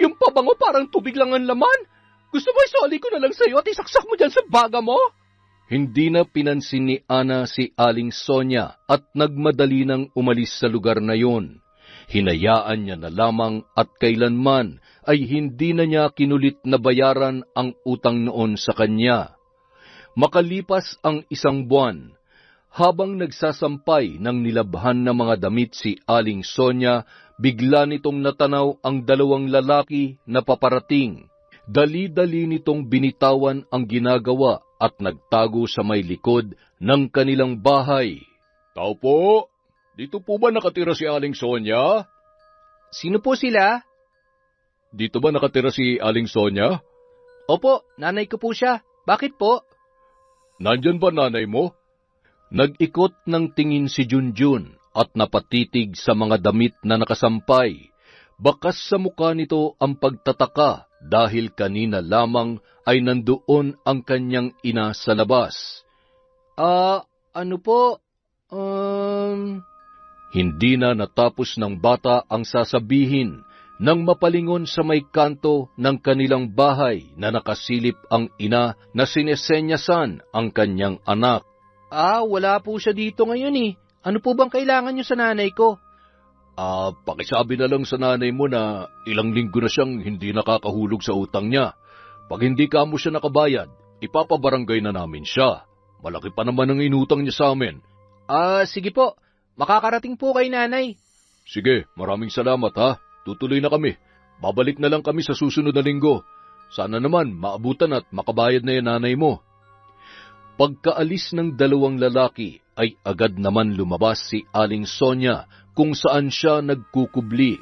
Yung pabango parang tubig lang ang laman. Gusto mo isoli ko na lang sa'yo at isaksak mo dyan sa baga mo? Hindi na pinansin ni Ana si Aling Sonia at nagmadali nang umalis sa lugar na yon. Hinayaan niya na lamang at kailanman ay hindi na niya kinulit na bayaran ang utang noon sa kanya. Makalipas ang isang buwan, habang nagsasampay ng nilabhan na mga damit si Aling Sonia, bigla nitong natanaw ang dalawang lalaki na paparating. Dali-dali nitong binitawan ang ginagawa at nagtago sa may likod ng kanilang bahay. Tao po, dito po ba nakatira si Aling Sonia? Sino po sila? Dito ba nakatira si Aling Sonia? Opo, nanay ko po siya. Bakit po? Nandyan ba nanay mo? Nag-ikot ng tingin si Junjun at napatitig sa mga damit na nakasampay. Bakas sa mukha nito ang pagtataka dahil kanina lamang ay nandoon ang kanyang ina sa labas. Ano po? Hindi na natapos ng bata ang sasabihin nang mapalingon sa may kanto ng kanilang bahay na nakasilip ang ina na sinesenyasan ang kanyang anak. Wala po siya dito ngayon eh. Ano po bang kailangan niyo sa nanay ko? Pakisabi na lang sa nanay mo na ilang linggo na siyang hindi nakakahulog sa utang niya. Pag hindi ka mo siya nakabayad, ipapabarangay na namin siya. Malaki pa naman ang inutang niya sa amin. Sige po. Makakarating po kay nanay. Sige, maraming salamat ha. Tutuloy na kami. Babalik na lang kami sa susunod na linggo. Sana naman maabutan at makabayad na yan nanay mo. Pagkaalis ng dalawang lalaki ay agad naman lumabas si Aling Sonia kung saan siya nagkukubli.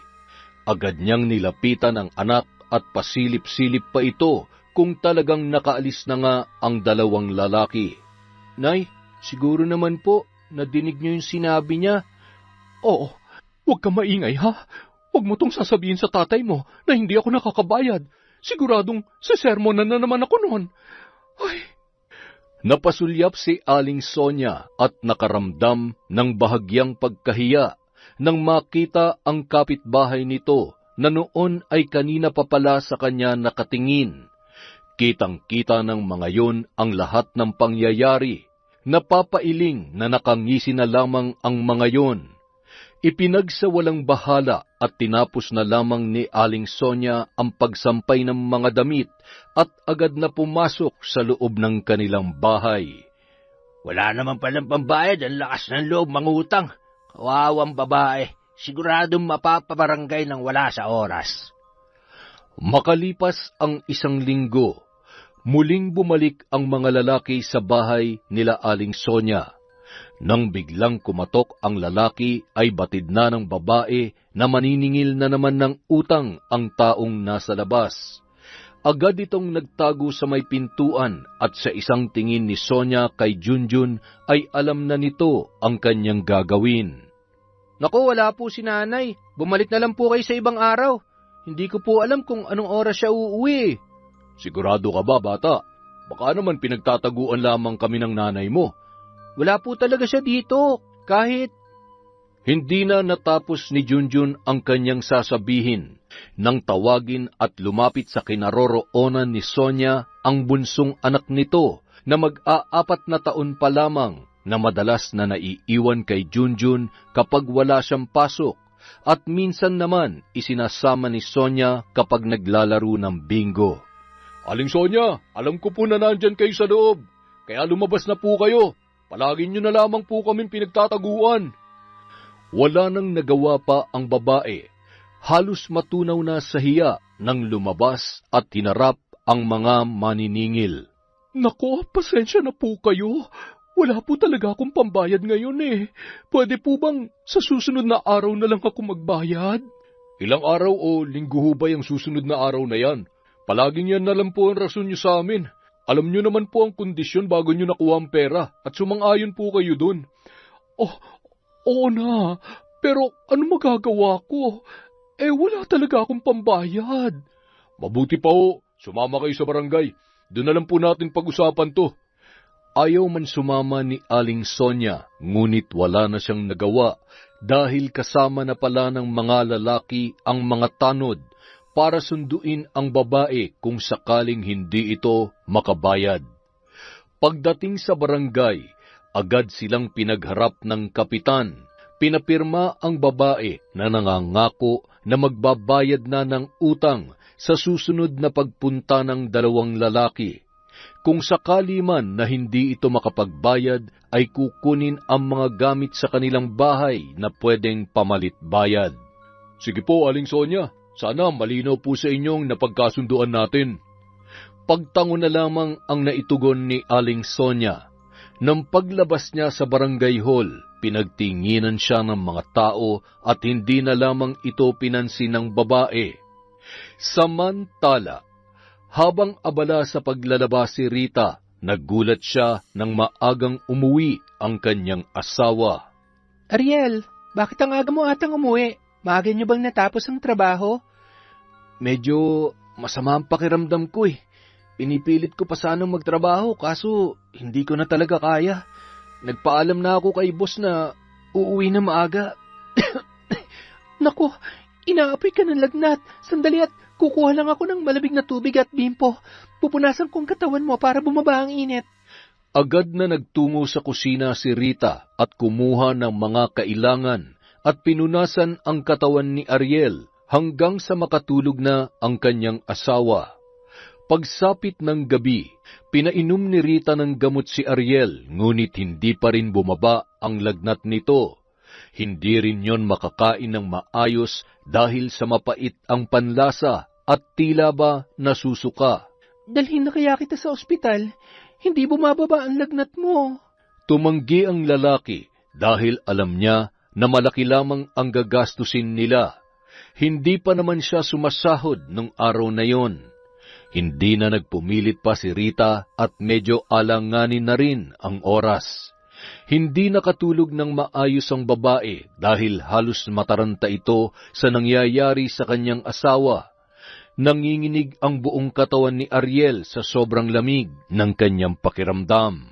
Agad niyang nilapitan ang anak at pasilip-silip pa ito kung talagang nakaalis na nga ang dalawang lalaki. Nay, siguro naman po, nadinig niyo yung sinabi niya. Oo, huwag ka maingay ha. Huwag mo tong sasabihin sa tatay mo na hindi ako nakakabayad. Siguradong sesermonan na naman ako noon. Ay. Napasulyap si Aling Sonia at nakaramdam ng bahagyang pagkahiya nang makita ang kapitbahay nito na noon ay kanina pa pala sa kanya nakatingin. Kitang-kita ng mga yon ang lahat ng pangyayari. Napapailing na nakangisi na lamang ang mga yon. Ipinagsawalang bahala at tinapos na lamang ni Aling Sonia ang pagsampay ng mga damit at agad na pumasok sa loob ng kanilang bahay. Wala naman palang pambayad, ang lakas ng loob mangutang. Kawawang babae, siguradong mapapabarangay ng wala sa oras. Makalipas ang isang linggo, muling bumalik ang mga lalaki sa bahay nila Aling Sonia. Nang biglang kumatok ang lalaki ay batid na ng babae na maniningil na naman ng utang ang taong nasa labas. Agad itong nagtago sa may pintuan at sa isang tingin ni Sonia kay Junjun ay alam na nito ang kanyang gagawin. Naku, wala po si nanay. Bumalik na lang po kayo sa ibang araw. Hindi ko po alam kung anong oras siya uuwi. Sigurado ka ba, bata? Baka naman pinagtataguan lamang kami ng nanay mo. Wala po talaga siya dito, kahit... Hindi na natapos ni Junjun ang kanyang sasabihin nang tawagin at lumapit sa kinaroroonan ni Sonia ang bunsong anak nito na mag-aapat na taon pa lamang na madalas na naiiwan kay Junjun kapag wala siyang pasok at minsan naman isinasama ni Sonia kapag naglalaro ng bingo. Aling Sonia, alam ko po na nandyan kayo sa loob, kaya lumabas na po kayo. Palagi nyo na lamang po kaming pinagtataguan. Wala nang nagawa pa ang babae. Halos matunaw na sa hiya nang lumabas at hinarap ang mga maniningil. Nako, pasensya na po kayo. Wala po talaga akong pambayad ngayon eh. Pwede po bang sa susunod na araw na lang ako magbayad? Ilang araw o linggo ho ba yung susunod na araw na yan? Palaging yan na lang po ang rason nyo sa amin. Alam nyo naman po ang kondisyon bago nyo nakuha ang pera at sumang-ayon po kayo dun. Oh, oo na. Pero ano magagawa ko? Wala talaga akong pambayad. Mabuti pa ho, sumama kayo sa barangay. Doon na lang po natin pag-usapan to. Ayaw man sumama ni Aling Sonia, ngunit wala na siyang nagawa dahil kasama na pala ng mga lalaki ang mga tanod para sunduin ang babae kung sakaling hindi ito makabayad. Pagdating sa barangay, agad silang pinagharap ng kapitan. Pinapirma ang babae na nangangako na magbabayad na ng utang sa susunod na pagpunta ng dalawang lalaki. Kung sakali man na hindi ito makapagbayad, ay kukunin ang mga gamit sa kanilang bahay na pwedeng pamalit-bayad. Sige po, Aling Sonia. Sana malinaw po sa inyong napagkasunduan natin. Pagtango na lamang ang naitugon ni Aling Sonia. Nang paglabas niya sa barangay hall, pinagtinginan siya ng mga tao at hindi na lamang ito pinansin ng babae. Samantala, habang abala sa paglalaba si Rita, nagulat siya nang maagang umuwi ang kanyang asawa. Ariel, bakit ang aga mo atang umuwi? Maaga niyo bang natapos ang trabaho? Medyo masama ang pakiramdam ko eh. Pinipilit ko pa sanang magtrabaho kaso hindi ko na talaga kaya. Nagpaalam na ako kay boss na uuwi na maaga. Naku, inaapoy ka ng lagnat. Sandali at kukuha lang ako ng malamig na tubig at bimpo. Pupunasan kong katawan mo para bumaba ang init. Agad na nagtungo sa kusina si Rita at kumuha ng mga kailangan at pinunasan ang katawan ni Ariel hanggang sa makatulog na ang kanyang asawa. Pagsapit ng gabi, pinainom ni Rita ng gamot si Ariel, ngunit hindi pa rin bumaba ang lagnat nito. Hindi rin yon makakain ng maayos dahil sa mapait ang panlasa at tila ba nasusuka. Dalhin na kaya kita sa ospital? Hindi bumababa ang lagnat mo. Tumanggi ang lalaki dahil alam niya na malaki lamang ang gagastusin nila. Hindi pa naman siya sumasahod nung araw na yon. Hindi na nagpumilit pa si Rita at medyo alanganin na rin ang oras. Hindi nakatulog ng maayos ang babae dahil halos mataranta ito sa nangyayari sa kanyang asawa. Nanginginig ang buong katawan ni Ariel sa sobrang lamig ng kanyang pakiramdam.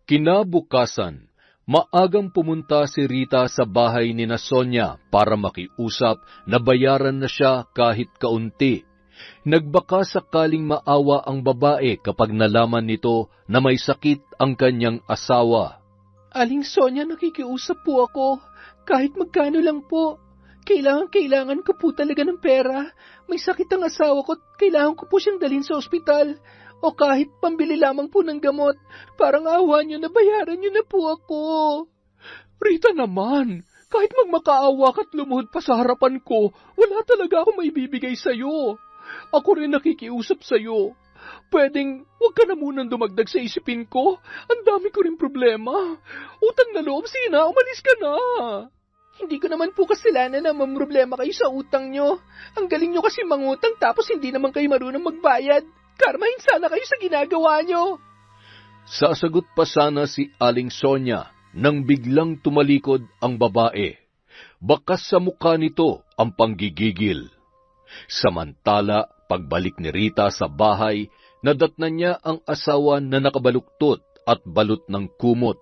Kinabukasan, maagang pumunta si Rita sa bahay ni Sonia para makiusap na bayaran na siya kahit kaunti. Nagbaka sakaling maawa ang babae kapag nalaman nito na may sakit ang kanyang asawa. Aling Sonia, nakikiusap po ako. Kahit magkano lang po. Kailangan ko po talaga ng pera. May sakit ang asawa ko at kailangan ko po siyang dalhin sa ospital. O kahit pambili lamang po ng gamot. Parang awa niyo na bayaran niyo na po ako. Rita naman, kahit magmakaawa ka't lumuhod pa sa harapan ko, wala talaga akong maibibigay sa'yo. Ako rin nakikiusap sa'yo. Pwedeng huwag ka na munang dumagdag sa isipin ko. Ang dami ko rin problema. Utang na loob, Sina, umalis ka na. Hindi ko naman po kasalanan na mamroblema kayo sa utang nyo. Ang galing nyo kasi mangutang tapos hindi naman kayo marunong magbayad. Karmahin sana kayo sa ginagawa nyo. Sasagot pa sana si Aling Sonia nang biglang tumalikod ang babae. Bakas sa mukha nito ang panggigigil. Samantala, pagbalik ni Rita sa bahay, nadatnan niya ang asawa na nakabaluktot at balot ng kumot.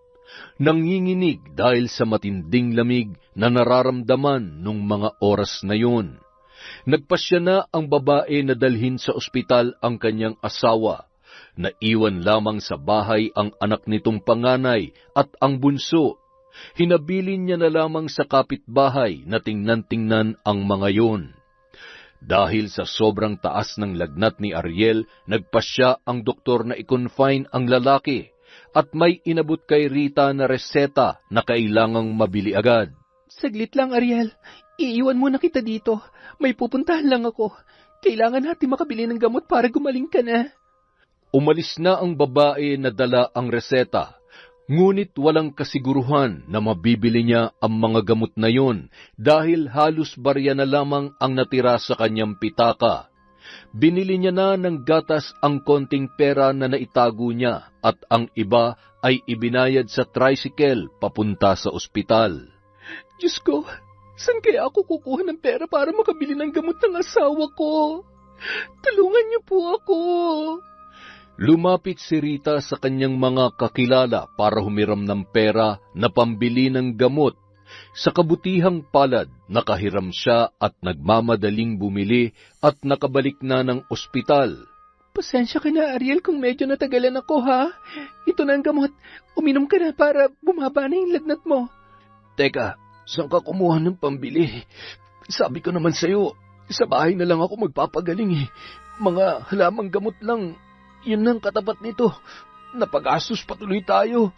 Nanginginig dahil sa matinding lamig na nararamdaman nung mga oras na yun. Nagpasya na ang babae na dalhin sa ospital ang kanyang asawa. Naiwan lamang sa bahay ang anak nitong panganay at ang bunso. Hinabilin niya na lamang sa kapitbahay na tingnan-tingnan ang mga yun. Dahil sa sobrang taas ng lagnat ni Ariel, nagpasya ang doktor na i-confine ang lalaki at may inabot kay Rita na reseta na kailangang mabili agad. Saglit lang, Ariel. Iiwan muna kita dito. May pupuntahan lang ako. Kailangan natin makabili ng gamot para gumaling ka na. Umalis na ang babae na dala ang reseta, ngunit walang kasiguruhan na mabibili niya ang mga gamot na yon dahil halos barya na lamang ang natira sa kanyang pitaka. Binili niya na ng gatas ang konting pera na naitago niya at ang iba ay ibinayad sa tricycle papunta sa ospital. Diyos ko, saan kaya ako kukuha ng pera para makabili ng gamot ng asawa ko? Tulungan niyo po ako. Lumapit si Rita sa kanyang mga kakilala para humiram ng pera na pambili ng gamot. Sa kabutihang palad, nakahiram siya at nagmamadaling bumili at nakabalik na ng ospital. Pasensya ka na, Ariel, kung medyo natagalan ako, ha? Ito na ang gamot. Uminom ka na para bumaba na yung lagnat mo. Teka, saan ka kumuha ng pambili? Sabi ko naman sa'yo, sa bahay na lang ako magpapagaling eh. Mga halamang gamot lang. Yun ang katapat nito. Napagastos patuloy tayo.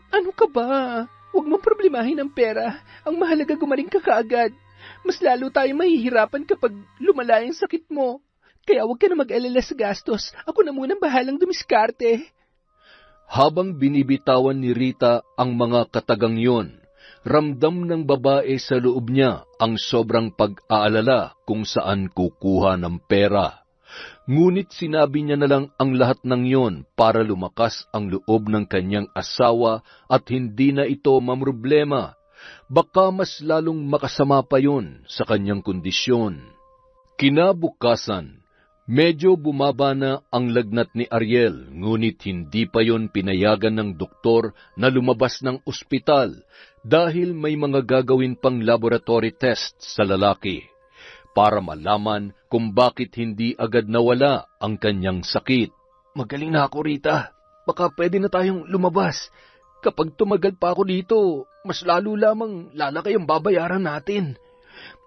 Ano ka ba? Huwag mong problemahin ang pera. Ang mahalaga gumaling ka kaagad. Mas lalo tayo mahihirapan kapag lumala yung sakit mo. Kaya huwag ka na mag-alala sa gastos. Ako na munang bahalang dumiskarte. Habang binibitawan ni Rita ang mga katagang yon, ramdam ng babae sa loob niya ang sobrang pag-aalala kung saan kukuha ng pera. Ngunit sinabi niya na lang ang lahat ng yon para lumakas ang loob ng kanyang asawa at hindi na ito mamroblema. Baka mas lalong makasama pa yon sa kanyang kondisyon. Kinabukasan, medyo bumaba na ang lagnat ni Ariel, ngunit hindi pa yon pinayagan ng doktor na lumabas ng ospital dahil may mga gagawin pang laboratory tests sa lalaki para malaman kung bakit hindi agad nawala ang kanyang sakit. Magaling na ako, Rita. baka pwede na tayong lumabas. Kapag tumagal pa ako dito, mas lalo lamang lalaki ang babayaran natin.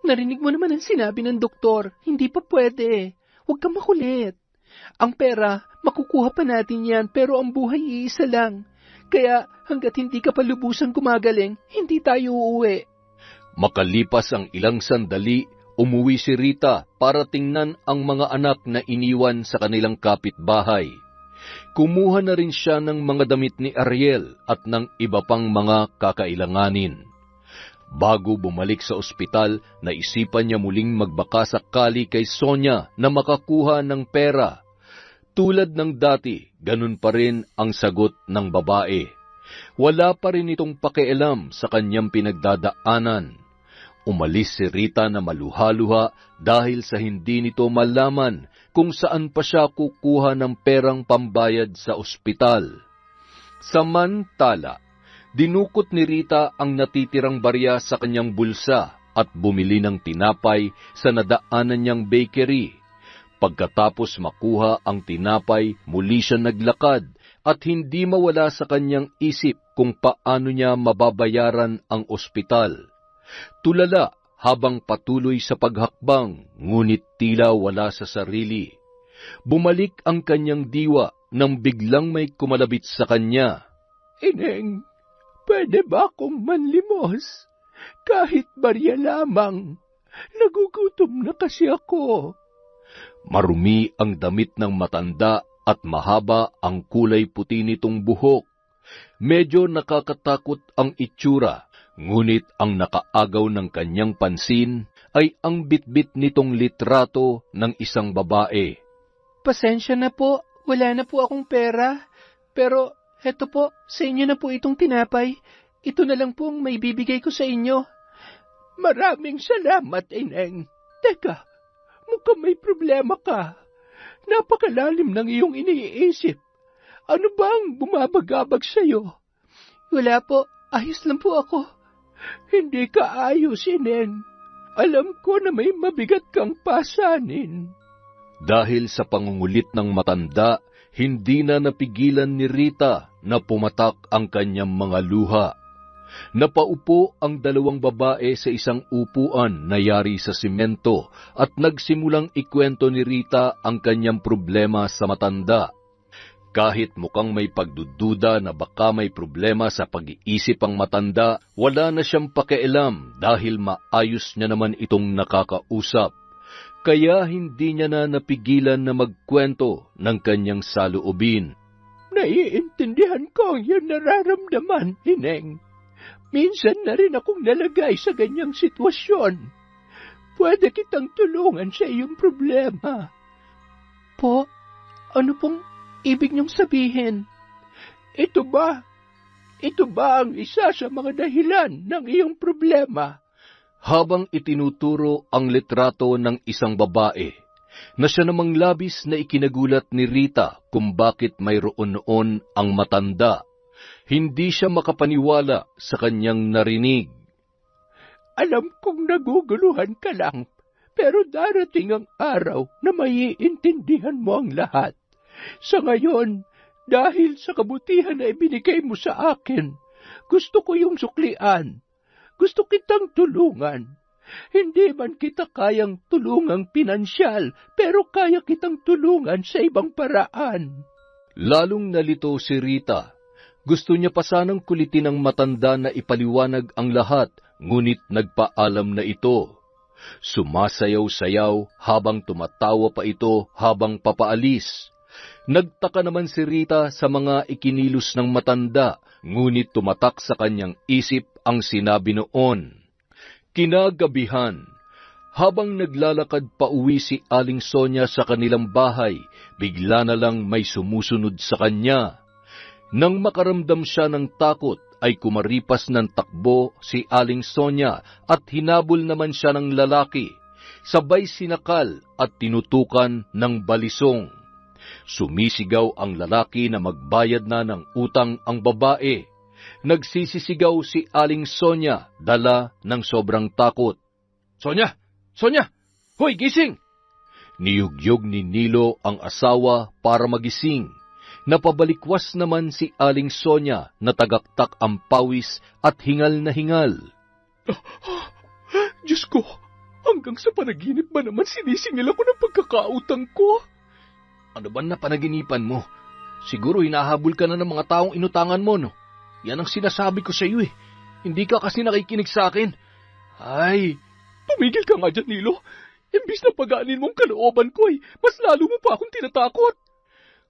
Narinig mo naman ang sinabi ng doktor, hindi pa pwede. Huwag kang makulit. Ang pera, makukuha pa natin yan, pero ang buhay iisa lang. Kaya hanggat hindi ka pa lubusang gumagaling, hindi tayo uuwi. Makalipas ang ilang sandali, umuwi si Rita para tingnan ang mga anak na iniwan sa kanilang kapitbahay. Kumuha na rin siya ng mga damit ni Ariel at ng iba pang mga kakailanganin. Bago bumalik sa ospital, naisipan niya muling magbaka sakali kay Sonia na makakuha ng pera. Tulad ng dati, ganun pa rin ang sagot ng babae. Wala pa rin itong pakialam sa kanyang pinagdadaanan. Umalis si Rita na maluha-luha dahil sa hindi nito malaman kung saan pa siya kukuha ng perang pambayad sa ospital. Samantala, dinukot ni Rita ang natitirang barya sa kanyang bulsa at bumili ng tinapay sa nadaanan niyang bakery. Pagkatapos makuha ang tinapay, muli siya naglakad at hindi mawala sa kanyang isip kung paano niya mababayaran ang ospital. Tulala habang patuloy sa paghakbang, ngunit tila wala sa sarili. Bumalik ang kanyang diwa nang biglang may kumalabit sa kanya. Ineng, pwede ba akong manlimos? Kahit barya lamang. Nagugutom na kasi ako. Marumi ang damit ng matanda at mahaba ang kulay puti nitong buhok. Medyo nakakatakot ang itsura, ngunit ang nakaagaw ng kanyang pansin ay ang bitbit nitong litrato ng isang babae. Pasensya na po, wala na po akong pera. Pero heto po, sa inyo na po itong tinapay. Ito na lang po ang may bibigay ko sa inyo. Maraming salamat, Ineng. Teka, mukhang may problema ka. Napakalalim ng iyong iniisip. Ano bang bumabagabag sa'yo? Wala po, ayos lang po ako. Hindi ka ayos, Ineng. Alam ko na may mabigat kang pasanin. Dahil sa pangungulit ng matanda, hindi na napigilan ni Rita na pumatak ang kanyang mga luha. Napaupo ang dalawang babae sa isang upuan na yari sa simento at nagsimulang ikwento ni Rita ang kanyang problema sa matanda. Kahit mukhang may pagdududa na baka may problema sa pag-iisip ang matanda, wala na siyang pakialam dahil maayos niya naman itong nakakausap. Kaya hindi niya na napigilan na magkwento ng kanyang saloobin. Naiintindihan ko ang iyong nararamdaman, Ineng. Minsan na rin akong nalagay sa ganyang sitwasyon. Pwede kitang tulungan sa iyong problema. Po, ano pong ibig niyong sabihin? Ito ba ang isa sa mga dahilan ng iyong problema? Habang itinuturo ang litrato ng isang babae, na siya namang labis na ikinagulat ni Rita kung bakit mayroon noon ang matanda. Hindi siya makapaniwala sa kanyang narinig. Alam kong naguguluhan ka lang, pero darating ang araw na maiintindihan mo ang lahat. Sa ngayon, dahil sa kabutihan na ibinigay mo sa akin, gusto ko yung suklian. Gusto kitang tulungan. Hindi man kita kayang tulungang pinansyal, pero kaya kitang tulungan sa ibang paraan. Lalong nalito si Rita. Gusto niya pa sanang kulitin ng matanda na ipaliwanag ang lahat, ngunit nagpaalam na ito. Sumasayaw-sayaw habang tumatawa pa ito habang papaalis. Nagtaka naman si Rita sa mga ikinilos ng matanda, ngunit tumatak sa kanyang isip ang sinabi noon. Kinagabihan, habang naglalakad pa uwi si Aling Sonia sa kanilang bahay, bigla na lang may sumusunod sa kanya. Nang makaramdam siya ng takot, ay kumaripas ng takbo si Aling Sonia at hinabol naman siya ng lalaki, sabay sinakal at tinutukan ng balisong. Sumisigaw ang lalaki na magbayad na ng utang ang babae. Nagsisisigaw si Aling Sonia, dala ng sobrang takot. Sonia! Sonia! Hoy, gising! Niyugyog ni Nilo ang asawa para magising. Napabalikwas naman si Aling Sonia na tagaktak ang pawis at hingal na hingal. Diyos ko, hanggang sa panaginip ba naman sinisingil ako ng pagkakautang ko? Ano ba na panaginipan mo? Siguro hinahabol ka na ng mga taong inutangan mo, no? Yan ang sinasabi ko sa iyo eh. Hindi ka kasi nakikinig sa akin. Ay, Tumigil ka nga dyan, Nilo. Imbis na pagaanin mong kalooban ko mas lalo mo pa akong tinatakot.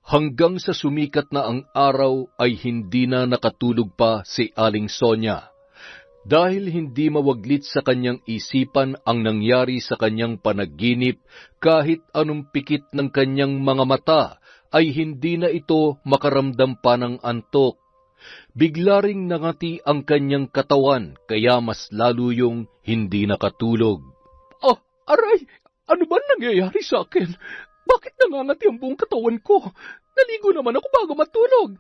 hanggang sa sumikat na ang araw ay hindi na nakatulog pa si Aling Sonia. Dahil hindi mawaglit sa kanyang isipan ang nangyari sa kanyang panaginip, kahit anong pikit ng kanyang mga mata, ay hindi na ito makaramdam pa ng antok. Bigla ring nangati ang kanyang katawan, kaya mas lalo yung hindi nakatulog. Aray, ano ba nangyayari sa akin? Bakit nangangati ang buong katawan ko? Naligo naman ako bago matulog.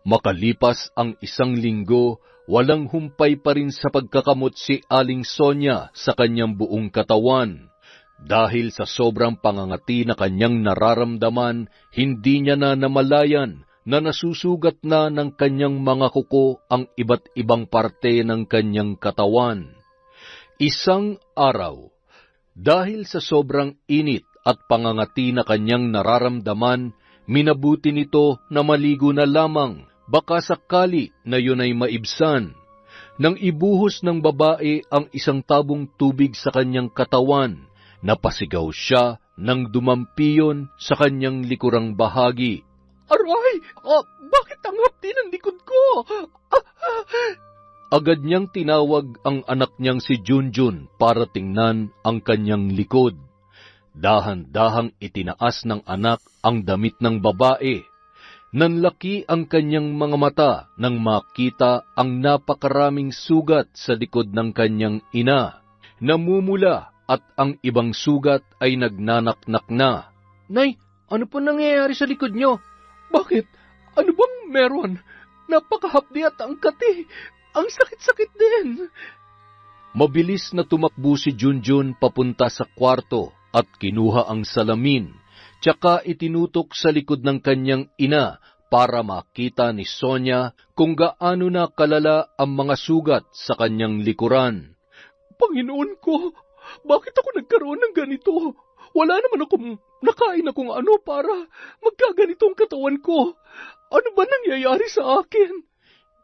Makalipas ang 1 linggo, walang humpay pa rin sa pagkakamot si Aling Sonia sa kanyang buong katawan. Dahil sa sobrang pangangati na kanyang nararamdaman, hindi niya na namalayan na nasusugat na ng kanyang mga kuko ang iba't ibang parte ng kanyang katawan. Isang araw, dahil sa sobrang init at pangangati na kanyang nararamdaman, minabuti nito na maligo na lamang, baka sakali na yun ay maibsan. Nang ibuhos ng babae ang 1 tabong tubig sa kanyang katawan, napasigaw siya nang dumampiyon sa kanyang likurang bahagi. Aray, bakit ang hapdi ng likod ko? Agad niyang tinawag ang anak niyang si Junjun para tingnan ang kanyang likod. Dahan-dahang itinaas ng anak ang damit ng babae. Nanlaki ang kanyang mga mata nang makita ang napakaraming sugat sa likod ng kanyang ina. Namumula at ang ibang sugat ay nagnanaknak na. Nay, ano po nangyayari sa likod nyo? Bakit? Ano bang meron? Napakahapdi at ang kati. Ang sakit-sakit din. Mabilis na tumakbo si Junjun papunta sa kwarto at kinuha ang salamin, tsaka itinutok sa likod ng kanyang ina para makita ni Sonia kung gaano na kalala ang mga sugat sa kanyang likuran. Panginoon ko, bakit ako nagkaroon ng ganito? Wala naman akong nakain na kung ano para magkaganitong katawan ko. Ano ba nangyayari sa akin?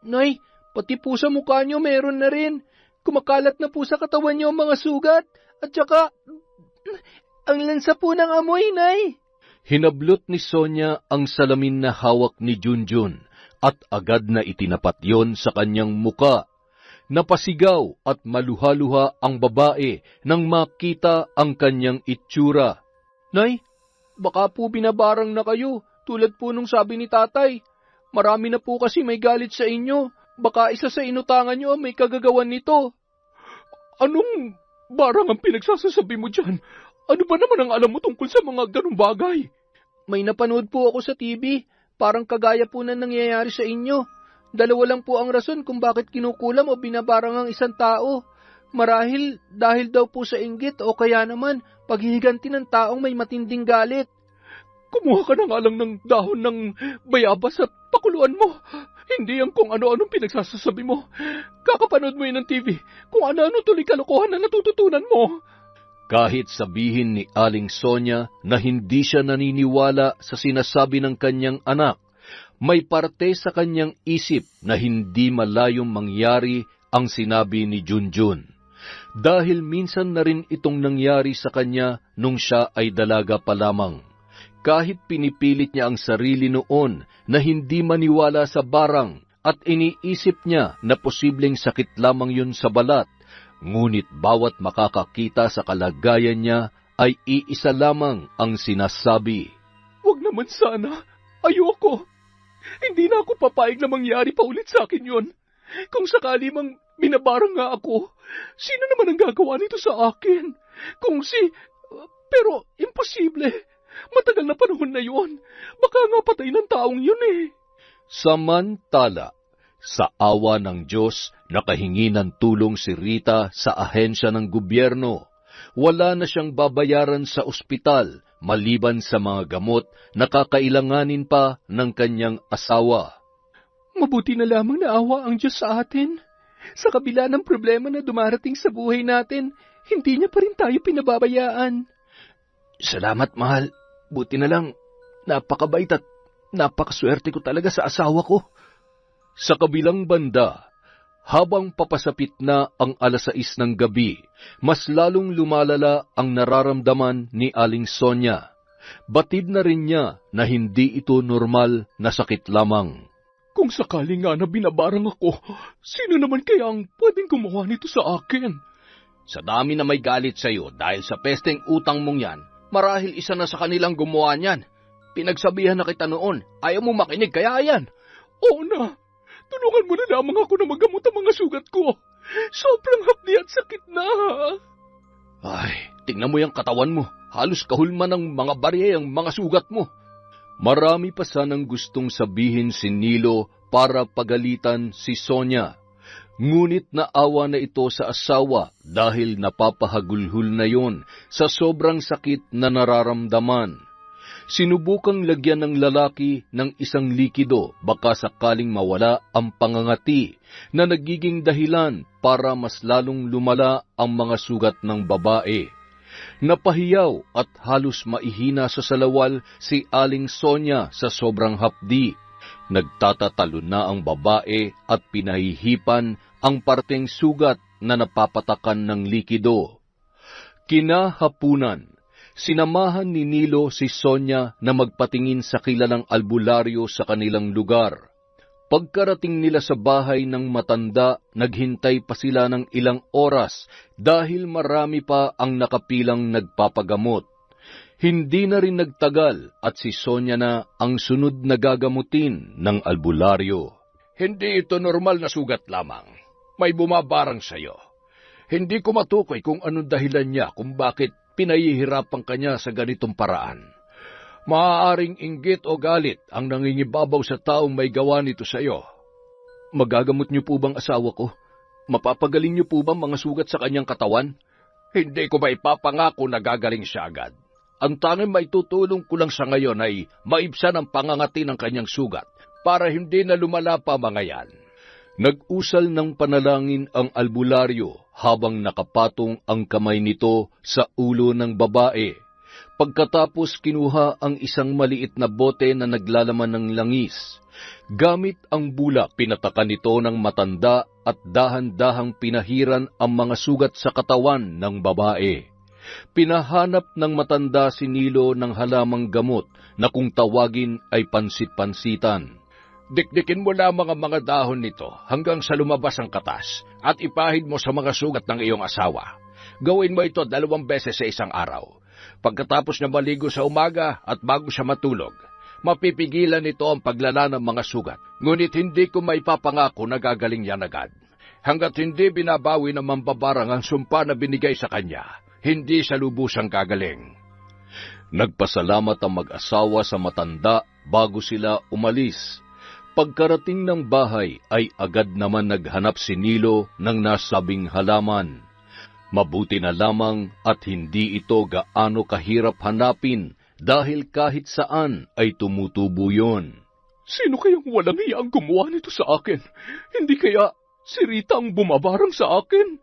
Nay, pati po sa mukha nyo meron na rin. Kumakalat na po sa katawan nyo ang mga sugat. At saka, ang lansa po ng amoy, Nay. Hinablot ni Sonia ang salamin na hawak ni Junjun at agad na itinapat yon sa kanyang muka. Napasigaw at maluha-luha ang babae nang makita ang kanyang itsura. Nay, baka po binabarang na kayo, tulad po nung sabi ni tatay. Marami na po kasi may galit sa inyo. Baka isa sa inutangan nyo ang may kagagawan nito. Anong barang ang pinagsasasabi mo dyan? Ano ba naman ang alam mo tungkol sa mga ganung bagay? May napanood po ako sa TV. Parang kagaya po na nangyayari sa inyo. 2 lang po ang rason kung bakit kinukulam o binabarang ang isang tao. Marahil dahil daw po sa inggit o kaya naman paghihiganti ng taong may matinding galit. Kumuha ka na nga lang ng dahon ng bayabas at pakuluan mo. Hindi ang kung ano-anong pinagsasasabi mo. Kakapanood mo yun ng TV. Kung ano-ano tuloy kalokohan na natututunan mo. Kahit sabihin ni Aling Sonia na hindi siya naniniwala sa sinasabi ng kanyang anak, may parte sa kanyang isip na hindi malayong mangyari ang sinabi ni Junjun. Dahil minsan na rin itong nangyari sa kanya nung siya ay dalaga pa lamang. Kahit pinipilit niya ang sarili noon na hindi maniwala sa barang at iniisip niya na posibleng sakit lamang yun sa balat, ngunit bawat makakakita sa kalagayan niya ay iisa lamang ang sinasabi. Huwag naman sana. Ayoko. Hindi na ako papayag na mangyari pa ulit sa akin yun. Kung sakali mang binabarang nga ako, sino naman ang gagawa nito sa akin? Pero imposible. Matagal na panahon na yun. Baka nga patay ng taong yun eh. Samantala, sa awa ng Diyos, nakahingi ng tulong si Rita sa ahensya ng gobyerno. Wala na siyang babayaran sa ospital, maliban sa mga gamot na kakailanganin pa ng kanyang asawa. Mabuti na lamang naawa ang Diyos sa atin. Sa kabila ng problema na dumarating sa buhay natin, hindi niya pa rin tayo pinababayaan. Salamat, mahal. Buti na lang, napakabait at napakaswerte ko talaga sa asawa ko. Sa kabilang banda, habang papasapit na ang 6:00 ng gabi, mas lalong lumalala ang nararamdaman ni Aling Sonia. Batid na rin niya na hindi ito normal na sakit lamang. Kung sakali nga na binabarang ako, sino naman kaya ang pwedeng gumawa nito sa akin? Sa dami na may galit sa iyo dahil sa pesteng utang mong yan, marahil isa na sa kanilang gumawa niyan. Pinagsabihan na kita noon, ayaw mo makinig kaya yan. Oo na, tulungan mo na lamang ako na magamot ang mga sugat ko. Sobrang hapdi at sakit na. Ay, tingnan mo yung katawan mo. Halos kahulman ng mga barye ang mga sugat mo. Marami pa sanang gustong sabihin si Nilo para pagalitan si Sonia. Ngunit naawa na ito sa asawa dahil napapahagulhol na yon sa sobrang sakit na nararamdaman. Sinubukang lagyan ng lalaki ng isang likido baka sakaling mawala ang pangangati na nagiging dahilan para mas lalong lumala ang mga sugat ng babae. Napahiyaw at halos maihina sa salawal si Aling Sonia sa sobrang hapdi. Nagtatatalo na ang babae at pinahihipan ang parteng sugat na napapatakan ng likido. Kinahapunan, sinamahan ni Nilo si Sonia na magpatingin sa kilalang albularyo sa kanilang lugar. Pagkarating nila sa bahay ng matanda, naghintay pa sila ng ilang oras dahil marami pa ang nakapilang nagpapagamot. Hindi na rin nagtagal at si Sonia na ang sunod na gagamutin ng albularyo. Hindi ito normal na sugat lamang. May bumabarang sa iyo. Hindi ko matukoy kung anong dahilan niya kung bakit pinahihirapan kanya sa ganitong paraan. Maaaring inggit o galit ang nangingibabaw sa taong may gawa nito sa iyo. Magagamot niyo po bang asawa ko? Mapapagaling niyo po bang mga sugat sa kanyang katawan? Hindi ko maipapangako na gagaling siya agad. Ang tanging maitutulong ko lang sa ngayon ay maibsan ang pangangati ng kanyang sugat para hindi na lumala pa mga yan. Nag-usal ng panalangin ang albularyo habang nakapatong ang kamay nito sa ulo ng babae. Pagkatapos kinuha ang isang maliit na bote na naglalaman ng langis. Gamit ang bula, pinatakan nito ng matanda at dahan-dahang pinahiran ang mga sugat sa katawan ng babae. Pinahanap ng matanda si Nilo ng halamang gamot na kung tawagin ay pansit-pansitan. Dikdikin mo lamang ang mga dahon nito hanggang sa lumabas ang katas at ipahid mo sa mga sugat ng iyong asawa. Gawin mo ito 2 beses sa isang araw. Pagkatapos na maligo sa umaga at bago siya matulog, mapipigilan nito ang paglala ng mga sugat. Ngunit hindi ko maipapangako na gagaling yan agad. Hanggat hindi binabawi ng mambabarang ang sumpa na binigay sa kanya, hindi siya lubusang gagaling. Nagpasalamat ang mag-asawa sa matanda bago sila umalis. Pagkarating ng bahay ay agad naman naghanap si Nilo ng nasabing halaman. Mabuti na lamang at hindi ito gaano kahirap hanapin dahil kahit saan ay tumutubo yon. Sino kayang walang hiya ang gumawa nito sa akin? Hindi kaya si Rita ang bumabarang sa akin?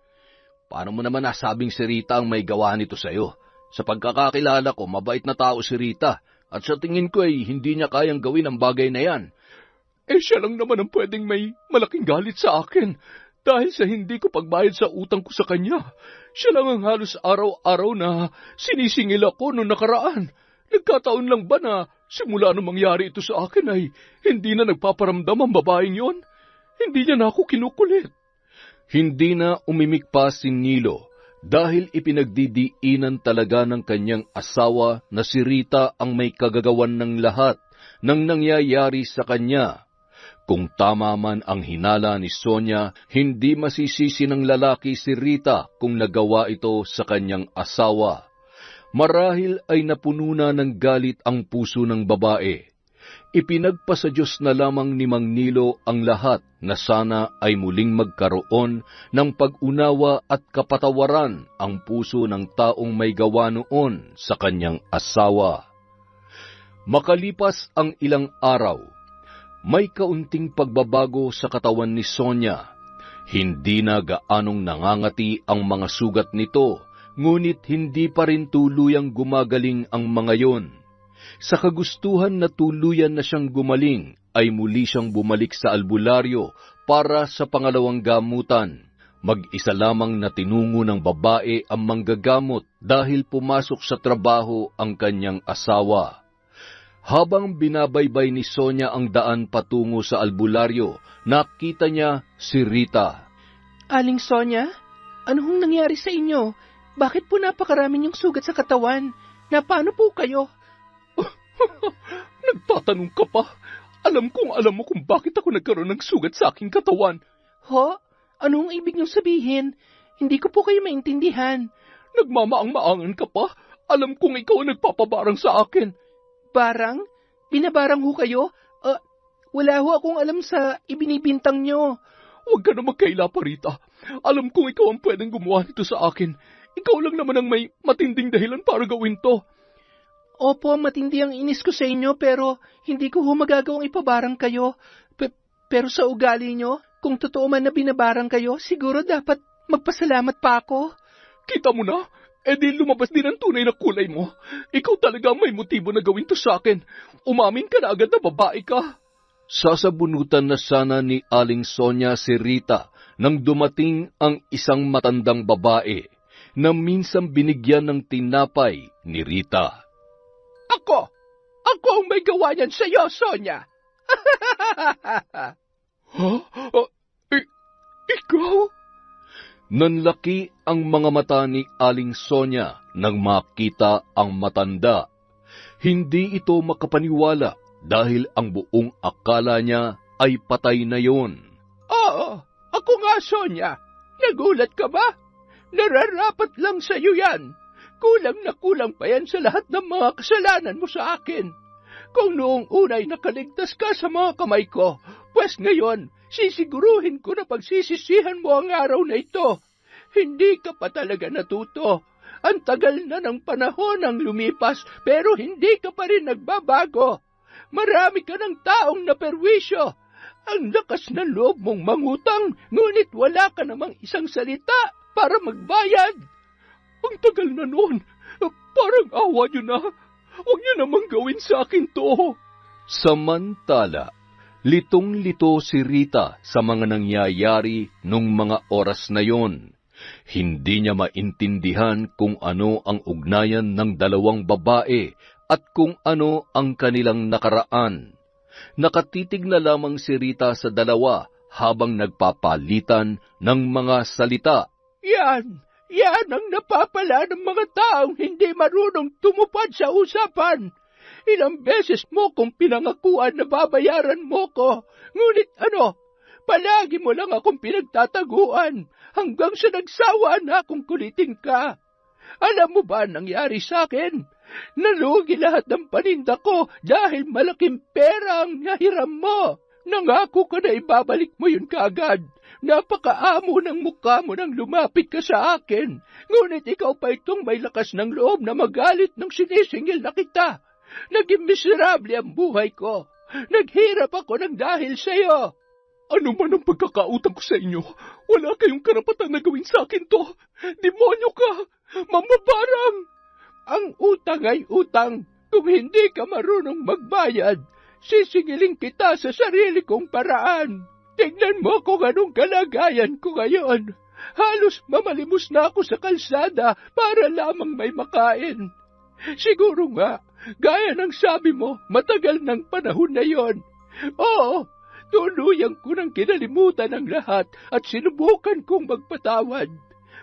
Paano mo naman nasabing si Rita ang may gawa nito sa iyo? Sa pagkakakilala ko, mabait na tao si Rita at sa tingin ko ay hindi niya kayang gawin ang bagay na yan. Siya lang naman ang pwedeng may malaking galit sa akin. Dahil sa hindi ko pagbayad sa utang ko sa kanya, siya lang ang halos araw-araw na sinisingil ako noong nakaraan. Nagkataon lang ba na simula nung mangyari ito sa akin ay hindi na nagpaparamdam ang babaeng yon? Hindi niya na ako kinukulit. Hindi na umimik pa si Nilo dahil ipinagdidiinan talaga ng kanyang asawa na si Rita ang may kagagawan ng lahat ng nangyayari sa kanya. Kung tama man ang hinala ni Sonia, hindi masisisi ng lalaki si Rita kung nagawa ito sa kanyang asawa. Marahil ay napuno na ng galit ang puso ng babae. Ipinagpasa Diyos na lamang ni Mang Nilo ang lahat na sana ay muling magkaroon ng pag-unawa at kapatawaran ang puso ng taong may gawa noon sa kanyang asawa. Makalipas ang ilang araw, may kaunting pagbabago sa katawan ni Sonia. Hindi na gaanong nangangati ang mga sugat nito, ngunit hindi pa rin tuluyang gumagaling ang mga yon. Sa kagustuhan na tuluyan na siyang gumaling, ay muli siyang bumalik sa albularyo para sa pangalawang gamutan. Mag-isa lamang na tinungo ng babae ang manggagamot dahil pumasok sa trabaho ang kanyang asawa. Habang binabaybay ni Sonia ang daan patungo sa albularyo, nakita niya si Rita. Aling Sonia, ano hong nangyari sa inyo? Bakit po napakarami niyong sugat sa katawan? Na paano po kayo? Nagtatanong ka pa? Alam mo kung bakit ako nagkaroon ng sugat sa aking katawan. Ho? Anong ibig niyong sabihin? Hindi ko po kayo maintindihan. Nagmamaang-maangan ka pa? Alam kong ikaw ang nagpapabarang sa akin. Barang? Binabarang ho kayo? Wala ho akong alam sa ibinibintang niyo. Huwag ka na magkaila pa, Rita. Alam kong ikaw ang pwedeng gumawa nito sa akin. Ikaw lang naman ang may matinding dahilan para gawin to. Opo, matindi ang inis ko sa inyo, pero hindi ko ho magagawang ipabarang kayo. Pero sa ugali nyo, kung totoo man na binabarang kayo, siguro dapat magpasalamat pa ako. Kita mo na? Di lumabas din ang tunay na kulay mo. Ikaw talaga may motibo na gawin to sa akin. Umamin ka na agad na babae ka. Sasabunutan na sana ni Aling Sonia si Rita nang dumating ang isang matandang babae na minsan binigyan ng tinapay ni Rita. Ako ang may gawa niyan sa iyo, Sonia. Ha? Ikaw? Nanlaki ang mga mata ni Aling Sonia nang makita ang matanda. Hindi ito makapaniwala dahil ang buong akala niya ay patay na yon. Oo, ako nga, Sonia. Nagulat ka ba? Nararapat lang sa iyo yan. Kulang na kulang pa yan sa lahat ng mga kasalanan mo sa akin. Kung noong unay nakaligtas ka sa mga kamay ko, pues ngayon, sisiguruhin ko na pagsisisihan mo ang araw na ito. Hindi ka pa talaga natuto. Ang tagal na ng panahon ang lumipas, pero hindi ka pa rin nagbabago. Marami ka ng taong naperwisyo. Ang lakas ng loob mong mangutang, ngunit wala ka namang isang salita para magbayad. Ang tagal na noon. Parang awa niyo na. Huwag niyo namang gawin sa akin to. Samantala, litong-lito si Rita sa mga nangyayari nung mga oras na yon. Hindi niya maintindihan kung ano ang ugnayan ng dalawang babae at kung ano ang kanilang nakaraan. Nakatitig na lamang si Rita sa dalawa habang nagpapalitan ng mga salita. Yan ang napapala ng mga taong hindi marunong tumupad sa usapan. Ilang beses mo kong pinangakuan na babayaran mo ko, ngunit palagi mo lang akong pinagtataguan hanggang sa nagsawa na akong kulitin ka. Alam mo ba ang nangyari sa akin? Nalugi lahat ng paninda ko dahil malaking pera ang nahiram mo. Nangako ka na ibabalik mo yun kaagad. Napakaamo ng mukha mo nang lumapit ka sa akin. Ngunit ikaw pa itong may lakas ng loob na magalit nang sinisingil na kita. Naging miserable ang buhay ko. Naghirap ako ng dahil sa iyo. Ano man ang pagkakautang ko sa inyo, wala kayong karapatan na gawin sa akin to. Demonyo ka! Mamabarang! Ang utang ay utang. Kung hindi ka marunong magbayad, sisingiling kita sa sarili kong paraan. Tignan mo kung anong kalagayan ko ngayon. Halos mamalimos na ako sa kalsada para lamang may makain. Siguro nga, gaya ng sabi mo, matagal ng panahon na yon. Oo, tuluyang ko nang kinalimutan ang lahat at sinubukan kong magpatawad.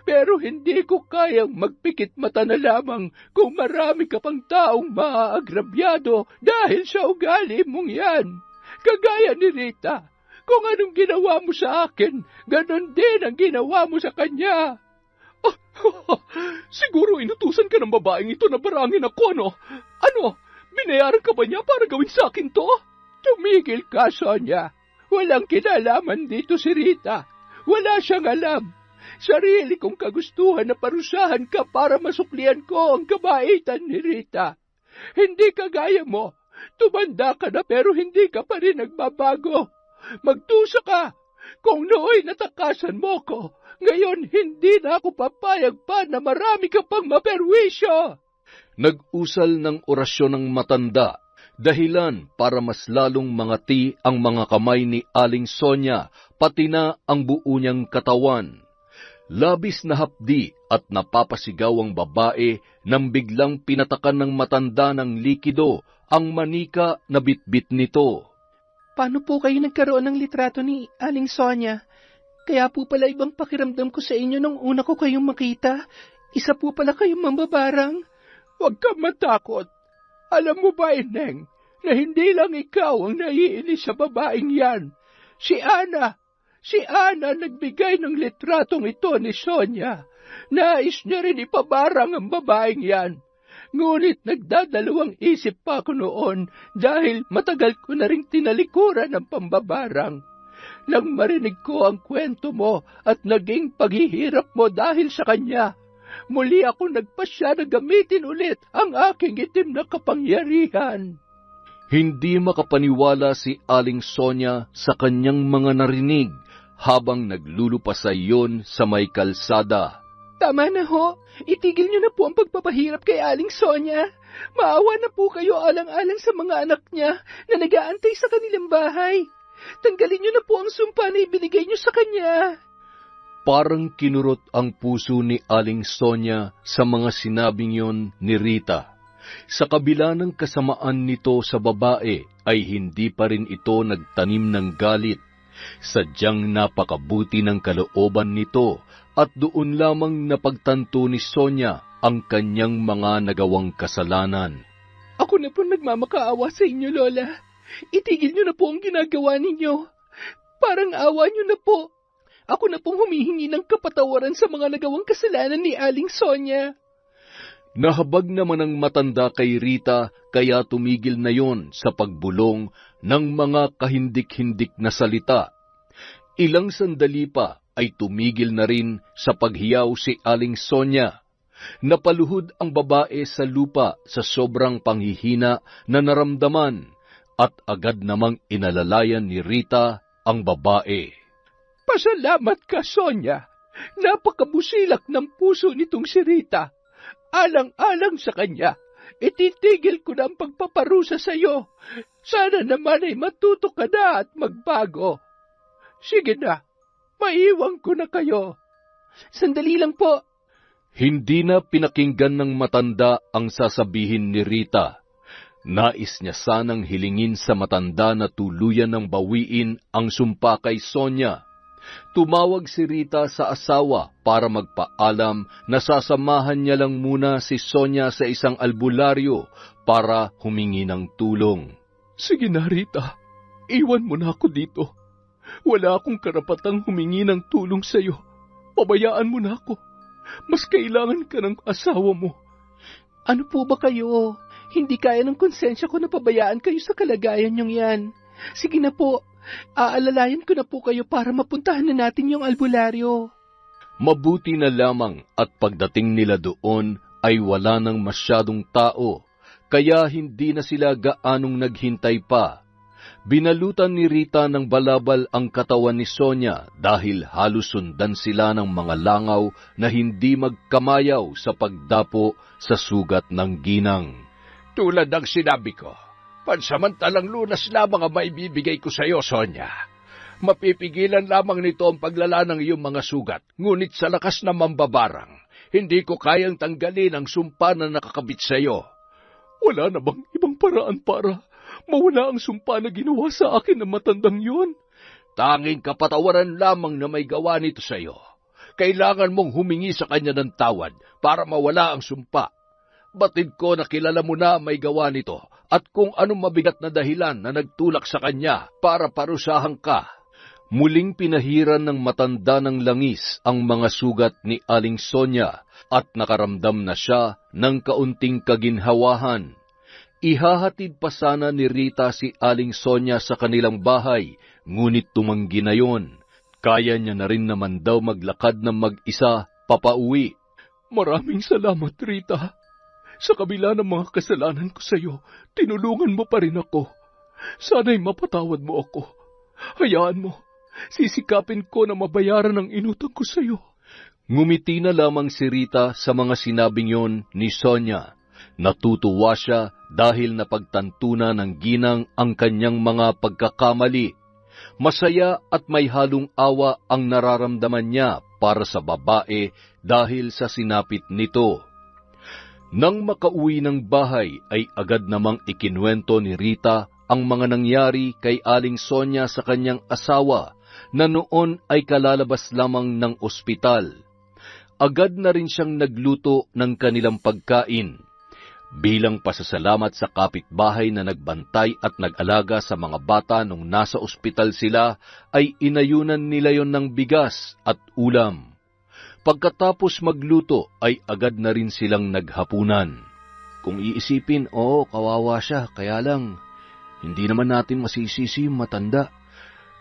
Pero hindi ko kayang magpikit mata na lamang kung marami ka pang taong maaagrabyado dahil sa ugali mong yan. Kagaya ni Rita. Kung anong ginawa mo sa akin, ganon din ang ginawa mo sa kanya. Siguro inutusan ka ng babaeng ito na barangin ako, ano? Binayaran ka ba niya para gawin sa akin to? Tumigil ka, Sonia. Walang kinalaman dito si Rita. Wala siyang alam. Sarili kong kagustuhan na parusahan ka para masuklian ko ang kabaitan ni Rita. Hindi kagaya mo. Tumanda ka na pero hindi ka pa rin nagbabago. Magtusa ka. Kung nooy natakasan mo ko, ngayon hindi na ako papayag pa na marami ka pang maperwisyo. Nag-usal ng orasyon ng matanda, dahilan para mas lalong mangati ang mga kamay ni Aling Sonia, pati na ang buo niyang katawan. Labis na hapdi at napapasigaw ang babae nang biglang pinatakan ng matanda ng likido ang manika na bitbit nito. Paano po kayo nagkaroon ng litrato ni Aling Sonia? Kaya po pala ibang pakiramdam ko sa inyo nung una ko kayong makita. Isa po pala kayong mambabarang. Huwag kang matakot. Alam mo ba, Ineng, na hindi lang ikaw ang naiinis sa babaeng yan. Si Ana nagbigay ng litratong ito ni Sonia. Nais niya rin ipabarang ang babaeng yan. Ngunit nagdadalawang isip pa ako noon dahil matagal ko na rin tinalikuran ang pambabarang. Nang marinig ko ang kwento mo at naging paghihirap mo dahil sa kanya, muli ako nagpasya na gamitin ulit ang aking itim na kapangyarihan. Hindi makapaniwala si Aling Sonia sa kanyang mga narinig habang naglulupasay yon sa may kalsada. Tama na ho. Itigil niyo na po ang pagpapahirap kay Aling Sonia. Maawa na po kayo alang-alang sa mga anak niya na nag-aantay sa kanilang bahay. Tanggalin niyo na po ang sumpa na ibinigay niyo sa kanya. Parang kinurot ang puso ni Aling Sonia sa mga sinabing yon ni Rita. Sa kabila ng kasamaan nito sa babae, ay hindi pa rin ito nagtanim ng galit. Sadyang napakabuti ng kalooban nito at doon lamang napagtanto ni Sonia ang kanyang mga nagawang kasalanan. Ako na po nagmamakaawa sa inyo, Lola. Itigil niyo na po ang ginagawa ninyo. Parang awa niyo na po. Ako na pong humihingi ng kapatawaran sa mga nagawang kasalanan ni Aling Sonia. Nahabag naman ang matanda kay Rita kaya tumigil na yon sa pagbulong ng mga kahindik-hindik na salita. Ilang sandali pa ay tumigil na rin sa paghiyaw si Aling Sonia. Napaluhod ang babae sa lupa sa sobrang panghihina na naramdaman at agad namang inalalayan ni Rita ang babae. Pasalamat ka, Sonia. Napakabusilak ng puso nitong si Rita. Alang-alang sa kanya, ititigil ko na ang pagpaparusa sa iyo. Sana naman ay matuto ka na at magbago. Sige na, maiwan ko na kayo. Sandali lang po. Hindi na pinakinggan ng matanda ang sasabihin ni Rita. Nais niya sanang hilingin sa matanda na tuluyan ng bawiin ang sumpa kay Sonia. Tumawag si Rita sa asawa para magpaalam na sasamahan niya lang muna si Sonia sa isang albularyo para humingi ng tulong. Sige na, Rita. Iwan mo na ako dito. Wala akong karapatang humingi ng tulong sa iyo. Pabayaan mo na ako. Mas kailangan ka ng asawa mo. Ano po ba kayo? Hindi kaya ng konsensya ko na pabayaan kayo sa kalagayan niyong yan. Sige na po. Aalalayan ko na po kayo para mapuntahan na natin yung albularyo. Mabuti na lamang at pagdating nila doon ay wala nang masyadong tao, kaya hindi na sila gaanong naghintay pa. Binalutan ni Rita ng balabal ang katawan ni Sonia dahil halos sundan sila ng mga langaw na hindi magkamayaw sa pagdapo sa sugat ng ginang. Tulad ng sinabi ko, pansamantalang lunas lamang ang maibibigay ko sa iyo, Sonia. Mapipigilan lamang nito ang paglala ng iyong mga sugat, ngunit sa lakas na mambabarang, hindi ko kayang tanggalin ang sumpa na nakakabit sa iyo. Wala na bang ibang paraan para mawala ang sumpa na ginawa sa akin ng matandang yun? Tanging kapatawaran lamang na may gawa nito sa iyo. Kailangan mong humingi sa kanya ng tawad para mawala ang sumpa. Batid ko na kilala mo na may gawa nito at kung anong mabigat na dahilan na nagtulak sa kanya para parusahan ka. Muling pinahiran ng matanda ng langis ang mga sugat ni Aling Sonia at nakaramdam na siya ng kaunting kaginhawahan. Ihahatid pa sana ni Rita si Aling Sonia sa kanilang bahay, ngunit tumanggi na yon. Kaya niya na rin naman daw maglakad ng mag-isa papauwi. Maraming salamat, Rita. Sa kabila ng mga kasalanan ko sa iyo, tinulungan mo pa rin ako. Sana'y mapatawad mo ako. Hayaan mo, sisikapin ko na mabayaran ang inutang ko sa iyo. Ngumiti na lamang si Rita sa mga sinabing yon ni Sonia. Natutuwa siya dahil napagtantunan ng ginang ang kanyang mga pagkakamali. Masaya at may halong awa ang nararamdaman niya para sa babae dahil sa sinapit nito. Nang makauwi ng bahay ay agad namang ikinuwento ni Rita ang mga nangyari kay Aling Sonia sa kanyang asawa na noon ay kalalabas lamang ng ospital. Agad na rin siyang nagluto ng kanilang pagkain. Bilang pasasalamat sa kapitbahay na nagbantay at nag-alaga sa mga bata nung nasa ospital sila, ay inayunan nila yon ng bigas at ulam. Pagkatapos magluto ay agad na rin silang naghapunan. Kung iisipin, kawawa siya, kaya lang, hindi naman natin masisisi yung matanda.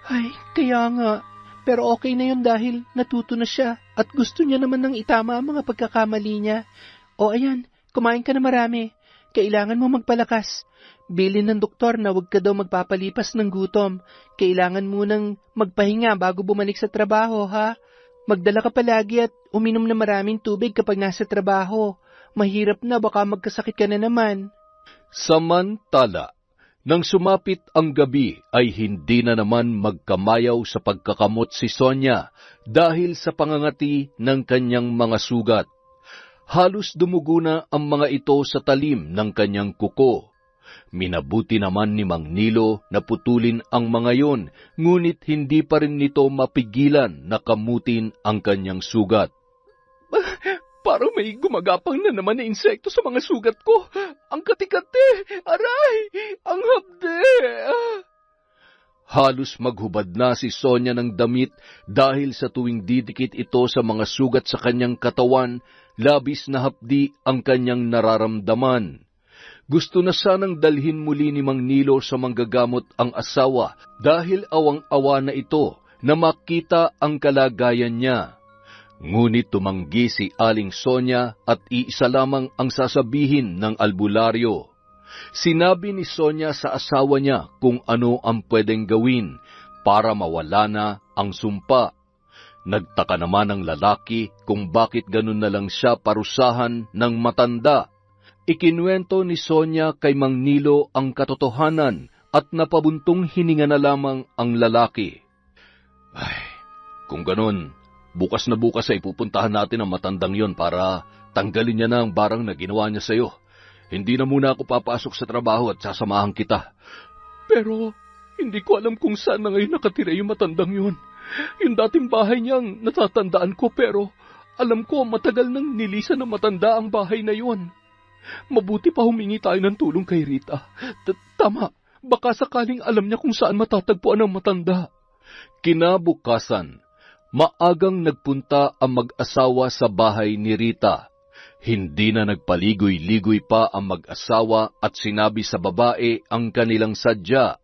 Ay, kaya nga. Pero okay na yun dahil natuto na siya at gusto niya naman ng itama ang mga pagkakamali niya. O ayan, kumain ka na marami. Kailangan mo magpalakas. Bilin ng doktor na huwag ka daw magpapalipas ng gutom. Kailangan mo nang magpahinga bago bumalik sa trabaho, ha? Magdala ka palagi at uminom na maraming tubig kapag nasa trabaho. Mahirap na, baka magkasakit ka na naman. Samantala, nang sumapit ang gabi ay hindi na naman magkamayaw sa pagkakamot si Sonia dahil sa pangangati ng kanyang mga sugat. Halos dumugo na ang mga ito sa talim ng kanyang kuko. Minabuti naman ni Mang Nilo na putulin ang mga yon, ngunit hindi pa rin nito mapigilan na kamutin ang kanyang sugat. Parang may gumagapang na naman na insekto sa mga sugat ko. Ang kati-kati! Aray! Ang hapde! Halos maghubad na si Sonia ng damit dahil sa tuwing didikit ito sa mga sugat sa kanyang katawan, labis na hapdi ang kanyang nararamdaman. Gusto na sanang dalhin muli ni Mang Nilo sa manggagamot ang asawa dahil awang-awa na ito na makita ang kalagayan niya. Ngunit tumanggi si Aling Sonia at iisa lamang ang sasabihin ng albularyo. Sinabi ni Sonia sa asawa niya kung ano ang pwedeng gawin para mawala na ang sumpa. Nagtaka naman ang lalaki kung bakit ganun na lang siya parusahan ng matanda. Ikinuwento ni Sonia kay Mang Nilo ang katotohanan at napabuntong hininga na lamang ang lalaki. Ay, kung ganun, bukas na bukas ay pupuntahan natin ang matandang yon para tanggalin niya na ang barang na ginawa niya sa iyo. Hindi na muna ako papasok sa trabaho at sasamahan kita. Pero hindi ko alam kung saan na ngayon nakatira yung matandang yun. Yung dating bahay niyang natatandaan ko, pero alam ko matagal nang nilisan ng matanda ang bahay na yun. Mabuti pa humingi tayo ng tulong kay Rita. Tama, baka sakaling alam niya kung saan matatagpuan ang matanda. Kinabukasan, maagang nagpunta ang mag-asawa sa bahay ni Rita. Hindi na nagpaligoy-ligoy pa ang mag-asawa at sinabi sa babae ang kanilang sadya.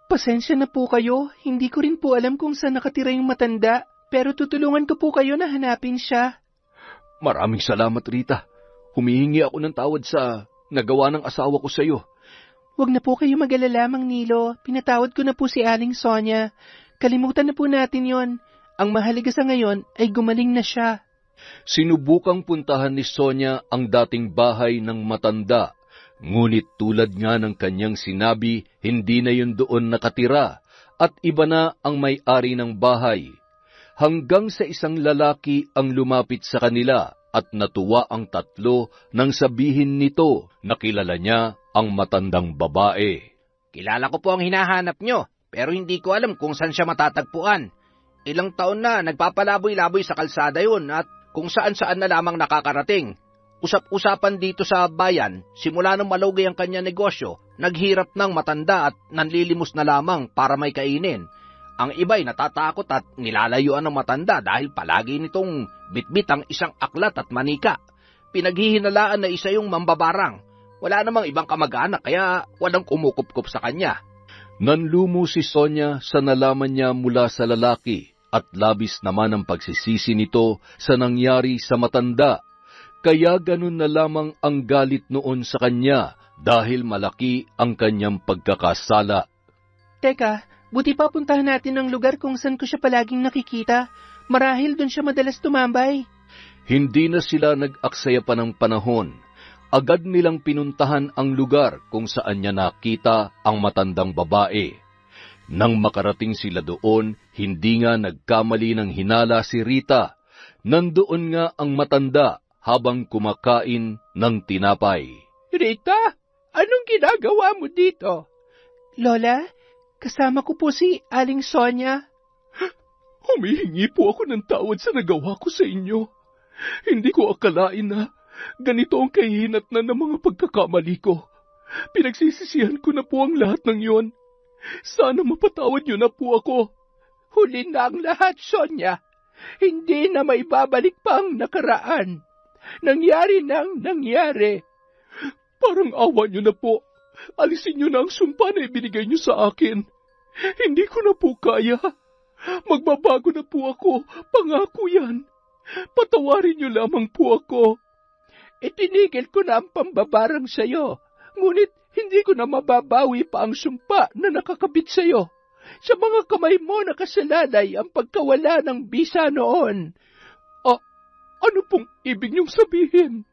Pasensya na po kayo, hindi ko rin po alam kung saan nakatira yung matanda, pero tutulungan ko po kayo na hanapin siya. Maraming salamat, Rita. Humihingi ako ng tawad sa nagawa ng asawa ko sa iyo. Huwag na po kayo mag-alala, Mang Nilo. Pinatawad ko na po si Aling Sonia. Kalimutan na po natin yon. Ang mahalaga sa ngayon ay gumaling na siya. Sinubukang puntahan ni Sonia ang dating bahay ng matanda. Ngunit tulad nga ng kanyang sinabi, hindi na yun doon nakatira at iba na ang may-ari ng bahay. Hanggang sa isang lalaki ang lumapit sa kanila at natuwa ang tatlo nang sabihin nito na kilala niya ang matandang babae. Kilala ko po ang hinahanap nyo, pero hindi ko alam kung saan siya matatagpuan. Ilang taon na nagpapalaboy-laboy sa kalsada yun at kung saan-saan na lamang nakakarating. Usap-usapan dito sa bayan, simula nang malugay ang kanya negosyo, naghirap ng matanda at nanlilimos na lamang para may kainin. Ang iba'y natatakot at nilalayuan ng matanda dahil palagi nitong bitbit ang isang aklat at manika. Pinaghihinalaan na isa yung mambabarang. Wala namang ibang kamag-anak kaya walang kumukupkup sa kanya. Nanlumo si Sonia sa nalaman niya mula sa lalaki at labis naman ang pagsisisi nito sa nangyari sa matanda. Kaya ganun na lamang ang galit noon sa kanya dahil malaki ang kanyang pagkakasala. Teka, buti pa puntahan natin ang lugar kung saan ko siya palaging nakikita. Marahil doon siya madalas tumambay. Hindi na sila nag-aksaya pa ng panahon. Agad nilang pinuntahan ang lugar kung saan niya nakita ang matandang babae. Nang makarating sila doon, hindi nga nagkamali ng hinala si Rita. Nandoon nga ang matanda habang kumakain ng tinapay. Rita, anong ginagawa mo dito? Lola, kasama ko po si Aling Sonia. Humihingi po ako ng tawad sa nagawa ko sa inyo. Hindi ko akalain na ganito ang kahihinatnan ng mga pagkakamali ko. Pinagsisisihan ko na po ang lahat ng iyon. Sana mapatawad niyo na po ako. Huli na ang lahat, Sonia. Hindi na may babalik pa ang nakaraan. Nangyari nang nangyari. Parang awa niyo na po. Alisin niyo na ang sumpa na ibinigay niyo sa akin. Hindi ko na po kaya. Magbabago na po ako. Pangako yan. Patawarin niyo lamang po ako. Itinigil ko na ang pambabarang sa'yo. Ngunit hindi ko na mababawi pa ang sumpa na nakakabit sa'yo. Sa mga kamay mo nakasalalay ang pagkawala ng bisa noon. Ano pong ibig niyong sabihin?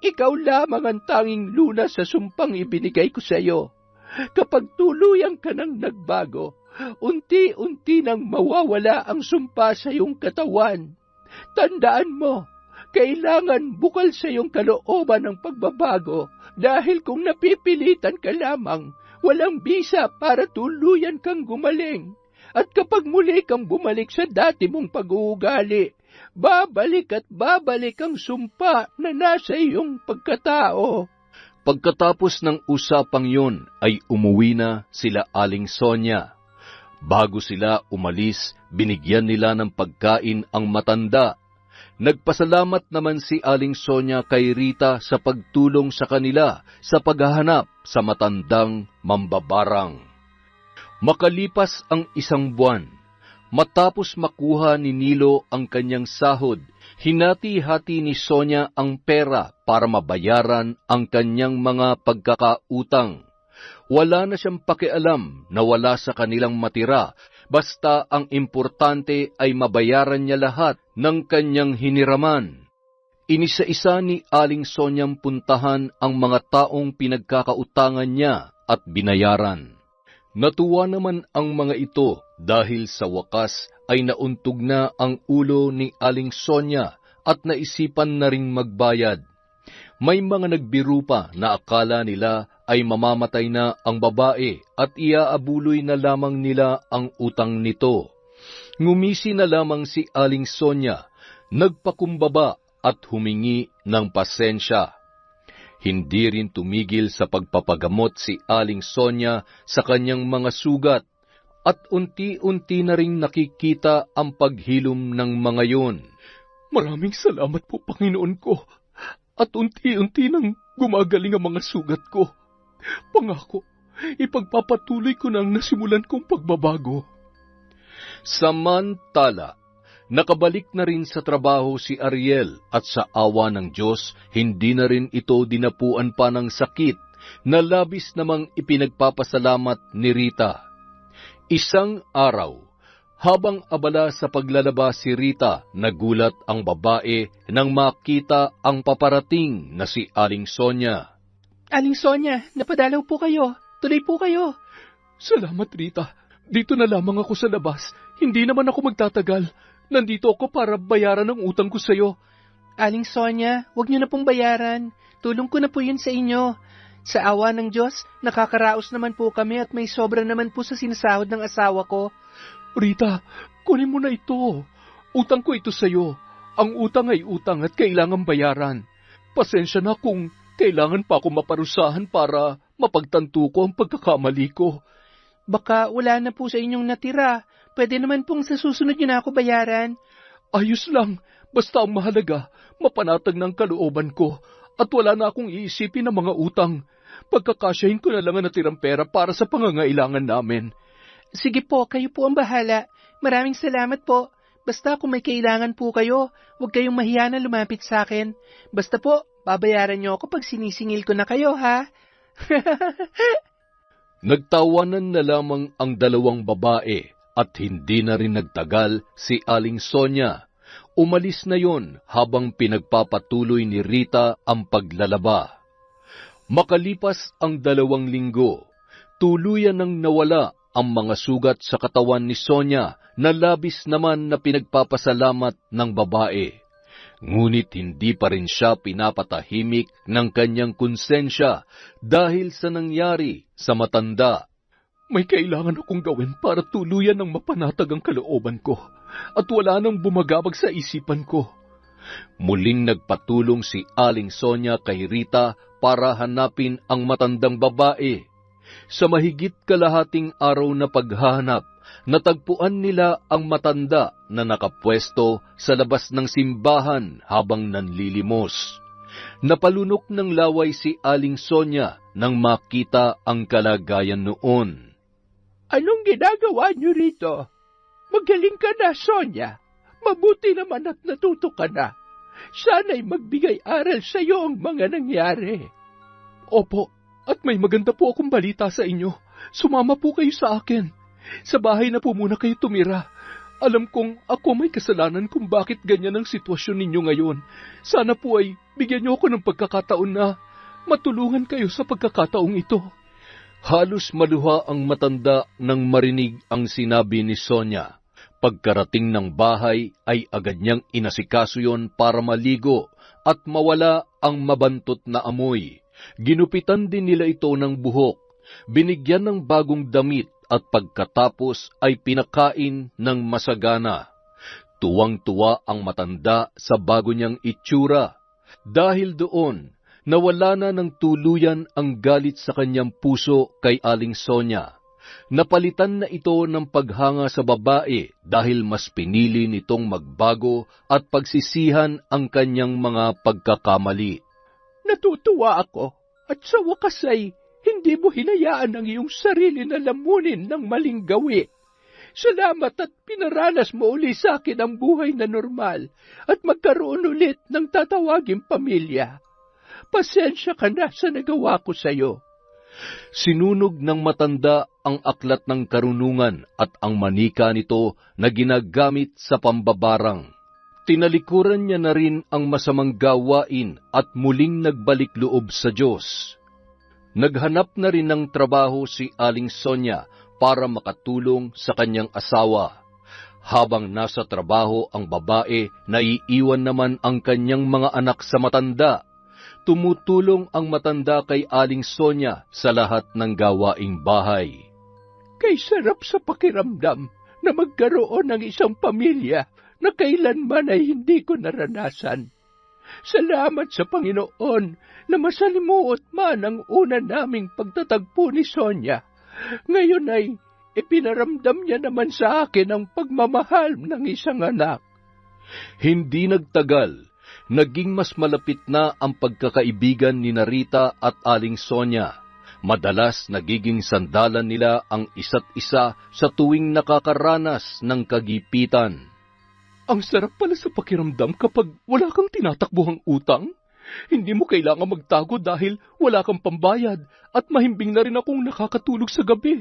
Ikaw lamang ang tanging lunas sa sumpang ibinigay ko sa'yo. Kapag tuluyang ka nang nagbago, unti-unti nang mawawala ang sumpa sa iyong katawan. Tandaan mo, kailangan bukal sa iyong kalooban ng pagbabago dahil kung napipilitan ka lamang, walang bisa para tuluyan kang gumaling. At kapag muli kang bumalik sa dati mong pag-uugali, babalik at babalik ang sumpa na nasa iyong pagkatao. Pagkatapos ng usapang yun ay umuwi na sila Aling Sonia. Bago sila umalis, binigyan nila ng pagkain ang matanda. Nagpasalamat naman si Aling Sonia kay Rita sa pagtulong sa kanila sa paghahanap sa matandang mambabarang. Makalipas ang 1 buwan, matapos makuha ni Nilo ang kanyang sahod, hinati-hati ni Sonia ang pera para mabayaran ang kanyang mga pagkakautang. Wala na siyang pakialam na wala sa kanilang matira, basta ang importante ay mabayaran niya lahat ng kanyang hiniraman. Inisa-isa ni Aling Sonyang puntahan ang mga taong pinagkakautangan niya at binayaran. Natuwa naman ang mga ito dahil sa wakas ay nauntog na ang ulo ni Aling Sonia at naisipan na ring magbayad. May mga nagbiru pa na akala nila ay mamamatay na ang babae at iaabuloy na lamang nila ang utang nito. Ngumisi na lamang si Aling Sonia, nagpakumbaba at humingi ng pasensya. Hindi rin tumigil sa pagpapagamot si Aling Sonia sa kanyang mga sugat at unti-unti na ring nakikita ang paghilom ng mga yun. Maraming salamat po, Panginoon ko. At unti-unti nang gumagaling ang mga sugat ko. Pangako, ipagpapatuloy ko na ang nasimulan kong pagbabago. Samantala, nakabalik na rin sa trabaho si Ariel at sa awa ng Diyos, hindi na rin ito dinapuan pa ng sakit na labis namang ipinagpapasalamat ni Rita. Isang araw, habang abala sa paglalaba si Rita, nagulat ang babae nang makita ang paparating na si Aling Sonia. Aling Sonia, napadalaw po kayo. Tuloy po kayo. Salamat, Rita. Dito na lamang ako sa labas. Hindi naman ako magtatagal. Nandito ako para bayaran ang utang ko sa iyo. Aling Sonia, huwag niyo na pong bayaran. Tulong ko na po yun sa inyo. Sa awa ng Diyos, nakakaraos naman po kami at may sobra naman po sa sinasahod ng asawa ko. Rita, kunin mo na ito. Utang ko ito sa iyo. Ang utang ay utang at kailangan bayaran. Pasensya na kung kailangan pa ako maparusahan para mapagtanto ko ang pagkakamali ko. Baka wala na po sa inyong natira. Pwede naman pong sa susunod niyo na ako bayaran. Ayos lang. Basta ang mahalaga, mapanatag ng kalooban ko. At wala na akong iisipin ng mga utang. Pagkakasyahin ko na lang ang natirang pera para sa pangangailangan namin. Sige po, kayo po ang bahala. Maraming salamat po. Basta kung may kailangan po kayo, huwag kayong mahiya na lumapit sa akin. Basta po, babayaran niyo ako pag sinisingil ko na kayo, ha? Nagtawanan na lamang ang dalawang babae at hindi na rin nagtagal si Aling Sonia. Umalis na yon habang pinagpapatuloy ni Rita ang paglalaba. Makalipas ang 2 linggo, tuluyan nang nawala ang mga sugat sa katawan ni Sonia na labis naman na pinagpapasalamat ng babae. Ngunit hindi pa rin siya pinapatahimik ng kanyang konsensya dahil sa nangyari sa matanda. May kailangan akong gawin para tuluyan ng mapanatag ang kalooban ko at wala nang bumagabag sa isipan ko. Muling nagpatulong si Aling Sonia kay Rita para hanapin ang matandang babae. Sa mahigit kalahating araw na paghahanap, natagpuan nila ang matanda na nakapwesto sa labas ng simbahan habang nanlilimos. Napalunok ng laway si Aling Sonia nang makita ang kalagayan noon. Anong ginagawa niyo rito? Magaling ka na, Sonia. Mabuti naman at natuto ka na. Sana'y magbigay aral sa iyo ang mga nangyari. Opo, at may maganda po akong balita sa inyo. Sumama po kayo sa akin. Sa bahay na po muna kayo tumira. Alam kong ako may kasalanan kung bakit ganyan ang sitwasyon ninyo ngayon. Sana po ay bigyan niyo ako ng pagkakataon na matulungan kayo sa pagkakataong ito. Halos maluha ang matanda nang marinig ang sinabi ni Sonia. Pagkarating ng bahay ay agad niyang inasikaso yon para maligo at mawala ang mabantot na amoy. Ginupitan din nila ito ng buhok, binigyan ng bagong damit at pagkatapos ay pinakain ng masagana. Tuwang-tuwa ang matanda sa bago niyang itsura. Dahil doon, nawala na ng tuluyan ang galit sa kanyang puso kay Aling Sonia. Napalitan na ito ng paghanga sa babae dahil mas pinili nitong magbago at pagsisihan ang kanyang mga pagkakamali. Natutuwa ako at sa wakas ay hindi mo hinayaan ang iyong sarili na lamunin ng maling gawi. Salamat at pinaranas mo uli sa akin ang buhay na normal at magkaroon ulit ng tatawaging pamilya. Pasensya ka na sa nagawa ko sa iyo. Sinunog ng matanda ang aklat ng karunungan at ang manika nito na ginagamit sa pambabarang. Tinalikuran niya na rin ang masamang gawain at muling nagbalik loob sa Diyos. Naghanap na rin ng trabaho si Aling Sonia para makatulong sa kanyang asawa. Habang nasa trabaho ang babae, naiiwan naman ang kanyang mga anak sa matanda. Tumutulong ang matanda kay Aling Sonia sa lahat ng gawaing bahay. Kay sarap sa pakiramdam na magkaroon ng isang pamilya na kailanman ay hindi ko naranasan. Salamat sa Panginoon na masalimuot man ang una naming pagtatagpo ni Sonia. Ngayon ay ipinaramdam niya naman sa akin ang pagmamahal ng isang anak. Hindi nagtagal, naging mas malapit na ang pagkakaibigan ni Rita at Aling Sonia. Madalas nagiging sandalan nila ang isa't isa sa tuwing nakakaranas ng kagipitan. Ang sarap pala sa pakiramdam kapag wala kang tinatakbuhang utang. Hindi mo kailangan magtago dahil wala kang pambayad at mahimbing na rin akong nakakatulog sa gabi.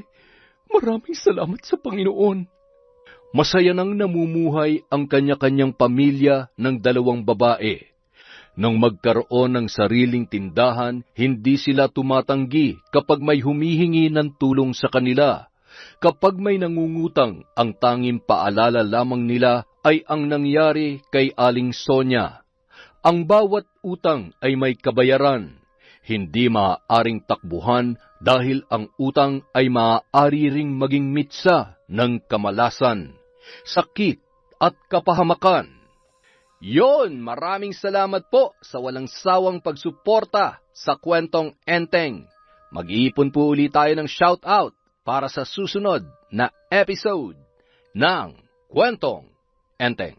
Maraming salamat sa Panginoon. Masaya nang namumuhay ang kanya-kanyang pamilya ng 2 babae. Nang magkaroon ng sariling tindahan, hindi sila tumatanggi kapag may humihingi ng tulong sa kanila. Kapag may nangungutang, ang tanging paalala lamang nila ay ang nangyari kay Aling Sonia. Ang bawat utang ay may kabayaran. Hindi maaaring takbuhan dahil ang utang ay maaari ring maging mitsa ng kamalasan, sakit at kapahamakan. Yon, maraming salamat po sa walang sawang pagsuporta sa Kwentong Enteng. Mag-iipon po ulit tayo ng shoutout para sa susunod na episode ng Kwentong Enteng.